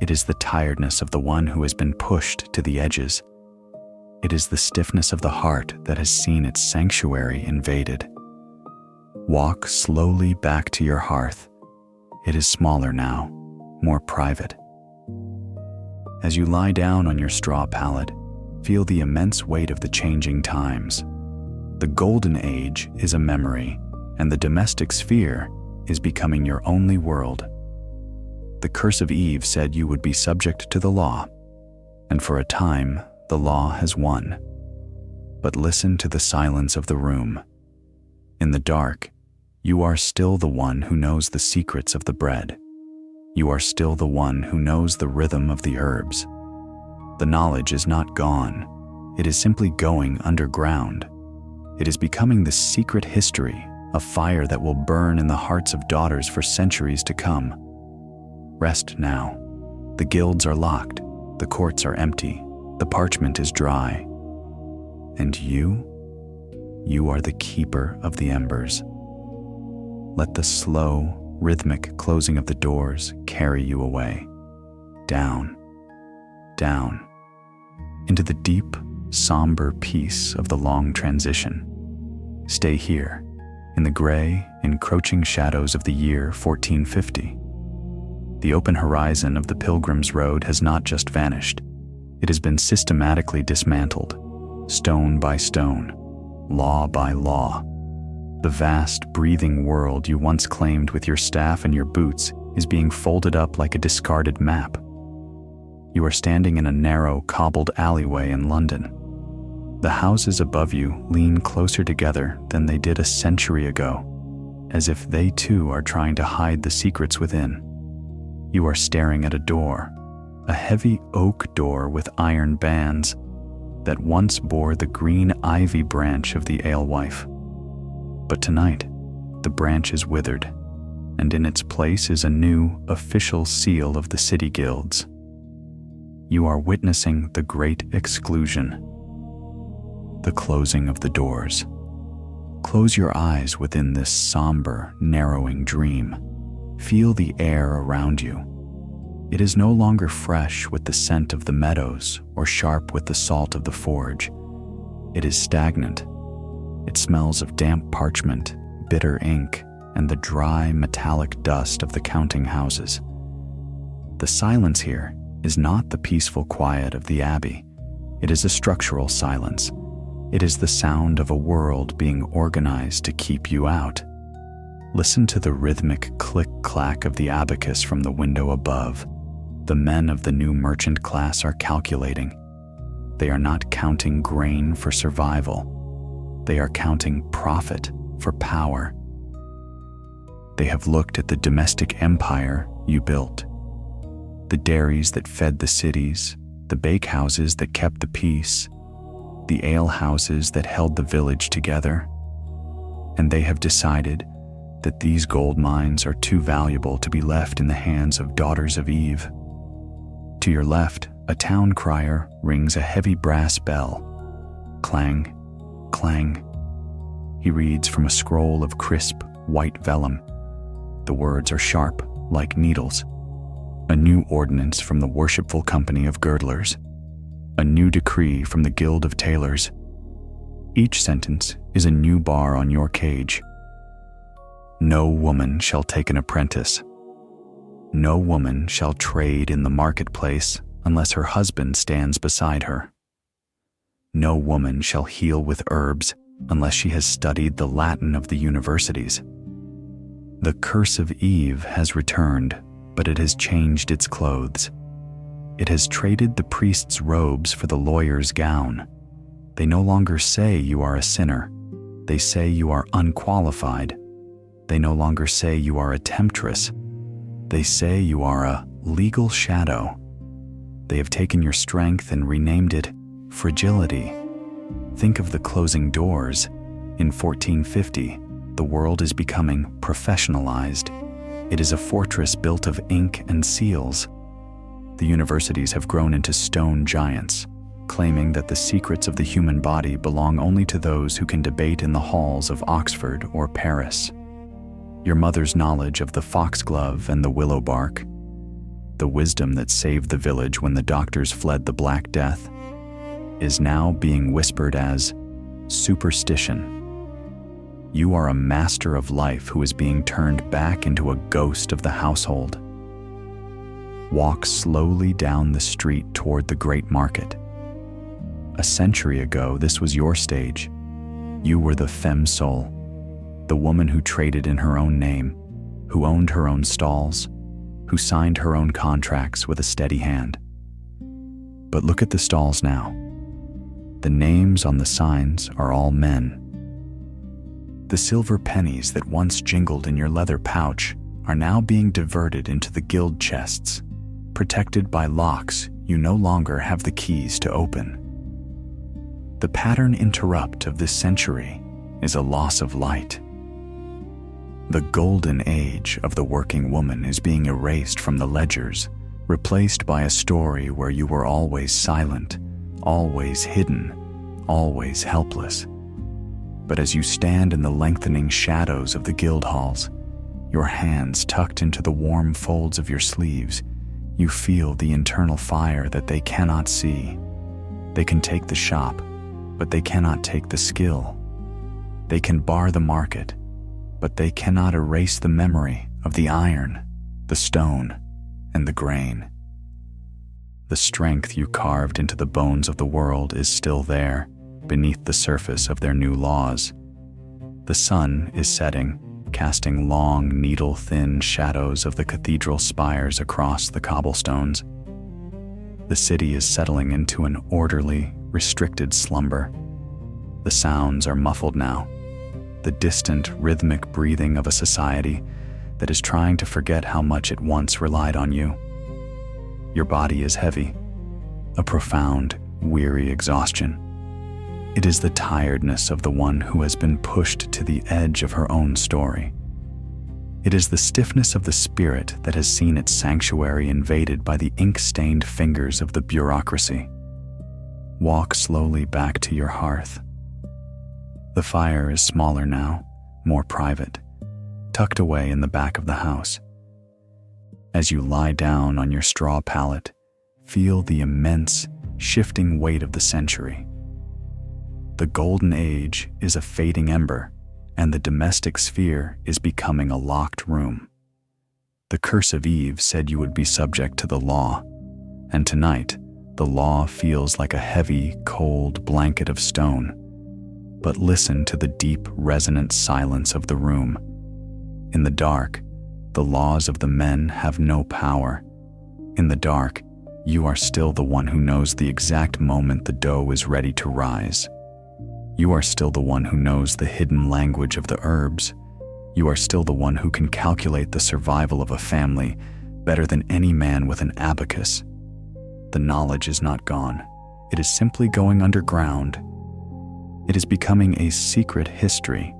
It is the tiredness of the one who has been pushed to the edges. It is the stiffness of the heart that has seen its sanctuary invaded. Walk slowly back to your hearth. It is smaller now, more private. As you lie down on your straw pallet, feel the immense weight of the changing times. The golden age is a memory, and the domestic sphere is becoming your only world. The curse of Eve said you would be subject to the law, and for a time, the law has won. But listen to the silence of the room. In the dark, you are still the one who knows the secrets of the bread. You are still the one who knows the rhythm of the herbs. The knowledge is not gone. It is simply going underground. It is becoming the secret history, a fire that will burn in the hearts of daughters for centuries to come. Rest now. The guilds are locked. The courts are empty. The parchment is dry. And you are the keeper of the embers. Let the slow, rhythmic closing of the doors carry you away. Down, down, into the deep, somber peace of the long transition. Stay here, in the gray, encroaching shadows of the year 1450. The open horizon of the Pilgrim's Road has not just vanished. It has been systematically dismantled, stone by stone, law by law. The vast, breathing world you once claimed with your staff and your boots is being folded up like a discarded map. You are standing in a narrow, cobbled alleyway in London. The houses above you lean closer together than they did a century ago, as if they too are trying to hide the secrets within. You are staring at a door, a heavy oak door with iron bands that once bore the green ivy branch of the alewife. But tonight, the branch is withered, and in its place is a new, official seal of the city guilds. You are witnessing the great exclusion, the closing of the doors. Close your eyes within this somber, narrowing dream. Feel the air around you. It is no longer fresh with the scent of the meadows or sharp with the salt of the forge. It is stagnant. It smells of damp parchment, bitter ink, and the dry, metallic dust of the counting houses. The silence here is not the peaceful quiet of the abbey. It is a structural silence. It is the sound of a world being organized to keep you out. Listen to the rhythmic click-clack of the abacus from the window above. The men of the new merchant class are calculating. They are not counting grain for survival. They are counting profit for power. They have looked at the domestic empire you built. The dairies that fed the cities, the bakehouses that kept the peace, the alehouses that held the village together. And they have decided that these gold mines are too valuable to be left in the hands of daughters of Eve. To your left, a town crier rings a heavy brass bell. Clang, clang. He reads from a scroll of crisp, white vellum. The words are sharp, like needles. A new ordinance from the Worshipful Company of Girdlers. A new decree from the Guild of Tailors. Each sentence is a new bar on your cage. No woman shall take an apprentice. No woman shall trade in the marketplace unless her husband stands beside her. No woman shall heal with herbs unless she has studied the Latin of the universities. The curse of Eve has returned, but it has changed its clothes. It has traded the priest's robes for the lawyer's gown. They no longer say you are a sinner. They say you are unqualified. They no longer say you are a temptress. They say you are a legal shadow. They have taken your strength and renamed it fragility. Think of the closing doors. In 1450, the world is becoming professionalized. It is a fortress built of ink and seals. The universities have grown into stone giants, claiming that the secrets of the human body belong only to those who can debate in the halls of Oxford or Paris. Your mother's knowledge of the foxglove and the willow bark, the wisdom that saved the village when the doctors fled the Black Death, is now being whispered as superstition. You are a master of life who is being turned back into a ghost of the household. Walk slowly down the street toward the great market. A century ago, this was your stage. You were the femme sole, the woman who traded in her own name, who owned her own stalls, who signed her own contracts with a steady hand. But look at the stalls now. The names on the signs are all men. The silver pennies that once jingled in your leather pouch are now being diverted into the guild chests. Protected by locks you no longer have the keys to open. The pattern interrupt of this century is a loss of light. The golden age of the working woman is being erased from the ledgers, replaced by a story where you were always silent, always hidden, always helpless. But as you stand in the lengthening shadows of the guild halls, your hands tucked into the warm folds of your sleeves, you feel the internal fire that they cannot see. They can take the shop, but they cannot take the skill. They can bar the market, but they cannot erase the memory of the iron, the stone, and the grain. The strength you carved into the bones of the world is still there, beneath the surface of their new laws. The sun is setting, casting long, needle-thin shadows of the cathedral spires across the cobblestones. The city is settling into an orderly, restricted slumber. The sounds are muffled now, the distant, rhythmic breathing of a society that is trying to forget how much it once relied on you. Your body is heavy, a profound, weary exhaustion. It is the tiredness of the one who has been pushed to the edge of her own story. It is the stiffness of the spirit that has seen its sanctuary invaded by the ink-stained fingers of the bureaucracy. Walk slowly back to your hearth. The fire is smaller now, more private, tucked away in the back of the house. As you lie down on your straw pallet, feel the immense, shifting weight of the century. The golden age is a fading ember, and the domestic sphere is becoming a locked room. The curse of Eve said you would be subject to the law, and tonight, the law feels like a heavy, cold blanket of stone. But listen to the deep, resonant silence of the room. In the dark, the laws of the men have no power. In the dark, you are still the one who knows the exact moment the dough is ready to rise. You are still the one who knows the hidden language of the herbs. You are still the one who can calculate the survival of a family better than any man with an abacus. The knowledge is not gone. It is simply going underground. It is becoming a secret history,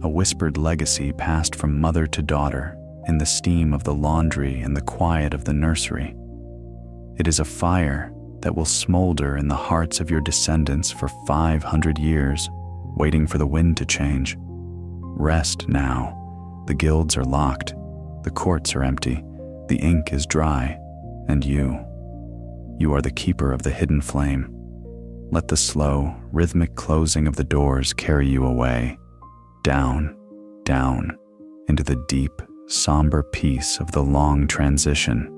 a whispered legacy passed from mother to daughter in the steam of the laundry and the quiet of the nursery. It is a fire that will smolder in the hearts of your descendants for 500 years, waiting for the wind to change. Rest now. The guilds are locked, the courts are empty, the ink is dry, and you are the keeper of the hidden flame. Let the slow, rhythmic closing of the doors carry you away, down, down, into the deep, somber peace of the long transition.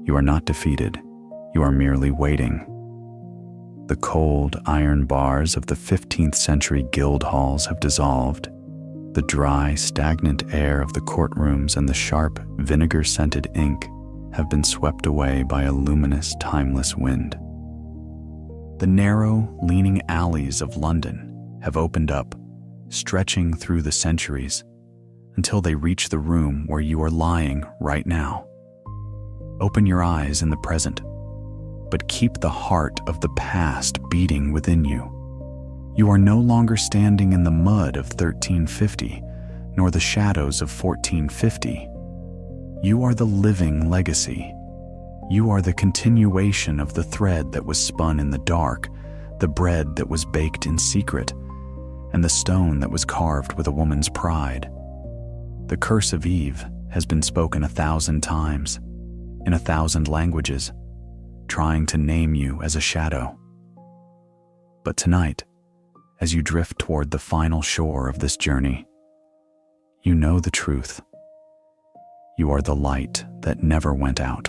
You are not defeated. You are merely waiting. The cold iron bars of the 15th century guild halls have dissolved. The dry, stagnant air of the courtrooms and the sharp, vinegar-scented ink have been swept away by a luminous, timeless wind. The narrow, leaning alleys of London have opened up, stretching through the centuries, until they reach the room where you are lying right now. Open your eyes in the present, but keep the heart of the past beating within you. You are no longer standing in the mud of 1350, nor the shadows of 1450. You are the living legacy. You are the continuation of the thread that was spun in the dark, the bread that was baked in secret, and the stone that was carved with a woman's pride. The curse of Eve has been spoken 1,000 times, in 1,000 languages, trying to name you as a shadow. But tonight, as you drift toward the final shore of this journey, you know the truth. You are the light that never went out.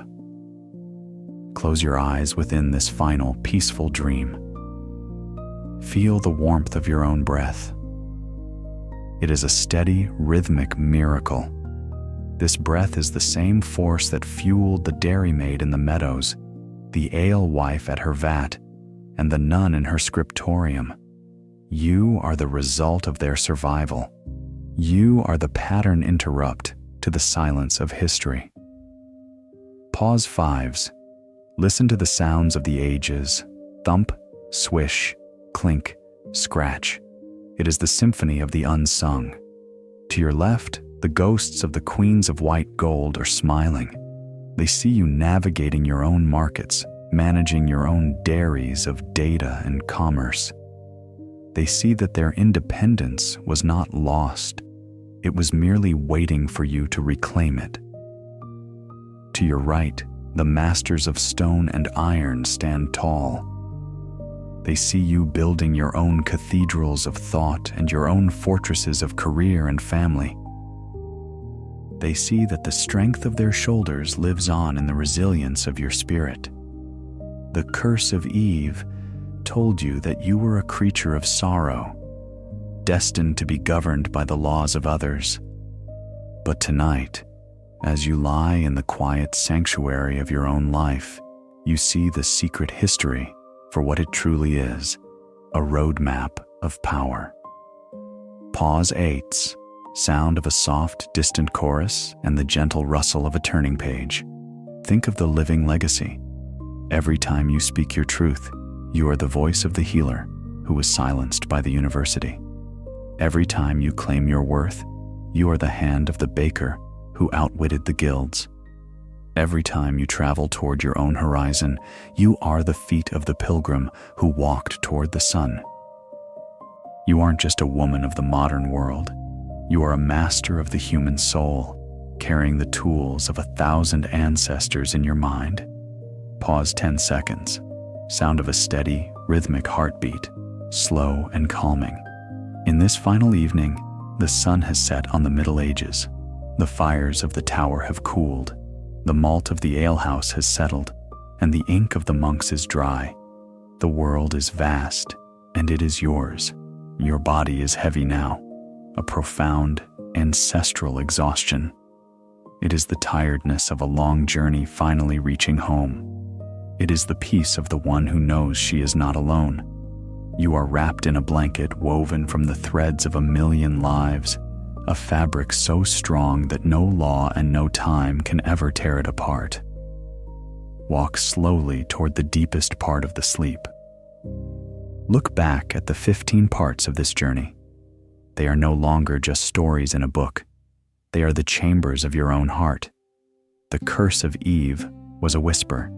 Close your eyes within this final peaceful dream. Feel the warmth of your own breath. It is a steady, rhythmic miracle. This breath is the same force that fueled the dairymaid in the meadows, the alewife at her vat, and the nun in her scriptorium. You are the result of their survival. You are the pattern interrupt to the silence of history. Pause fives. Listen to the sounds of the ages. Thump, swish, clink, scratch. It is the symphony of the unsung. To your left, the ghosts of the queens of white gold are smiling. They see you navigating your own markets, managing your own dairies of data and commerce. They see that their independence was not lost. It was merely waiting for you to reclaim it. To your right, the masters of stone and iron stand tall. They see you building your own cathedrals of thought and your own fortresses of career and family. They see that the strength of their shoulders lives on in the resilience of your spirit. The curse of Eve told you that you were a creature of sorrow, destined to be governed by the laws of others. But tonight, as you lie in the quiet sanctuary of your own life, you see the secret history for what it truly is, a roadmap of power. Pause eights, sound of a soft, distant chorus and the gentle rustle of a turning page. Think of the living legacy. Every time you speak your truth, you are the voice of the healer who was silenced by the university. Every time you claim your worth, you are the hand of the baker who outwitted the guilds. Every time you travel toward your own horizon, you are the feet of the pilgrim who walked toward the sun. You aren't just a woman of the modern world. You are a master of the human soul, carrying the tools of 1,000 ancestors in your mind. Pause 10 seconds. Sound of a steady, rhythmic heartbeat, slow and calming. In this final evening, the sun has set on the Middle Ages. The fires of the tower have cooled. The malt of the alehouse has settled, and the ink of the monks is dry. The world is vast, and it is yours. Your body is heavy now, a profound, ancestral exhaustion. It is the tiredness of a long journey finally reaching home. It is the peace of the one who knows she is not alone. You are wrapped in a blanket woven from the threads of 1,000,000 lives, a fabric so strong that no law and no time can ever tear it apart. Walk slowly toward the deepest part of the sleep. Look back at the 15 parts of this journey. They are no longer just stories in a book. They are the chambers of your own heart. The curse of Eve was a whisper.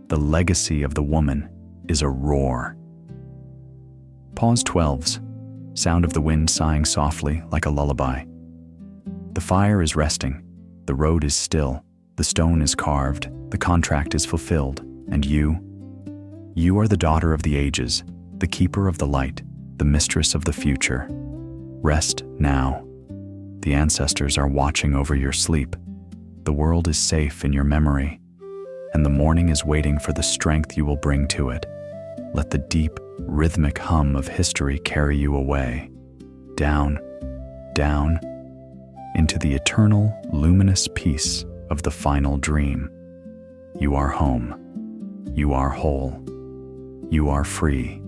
The legacy of the woman is a roar. Pause 12s. Sound of the wind sighing softly like a lullaby. The fire is resting, the road is still, the stone is carved, the contract is fulfilled, and you are the daughter of the ages, the keeper of the light, the mistress of the future. Rest now. The ancestors are watching over your sleep. The world is safe in your memory, and the morning is waiting for the strength you will bring to it. Let the deep, rhythmic hum of history carry you away, down, down, into the eternal, luminous peace of the final dream. You are home. You are whole. You are free.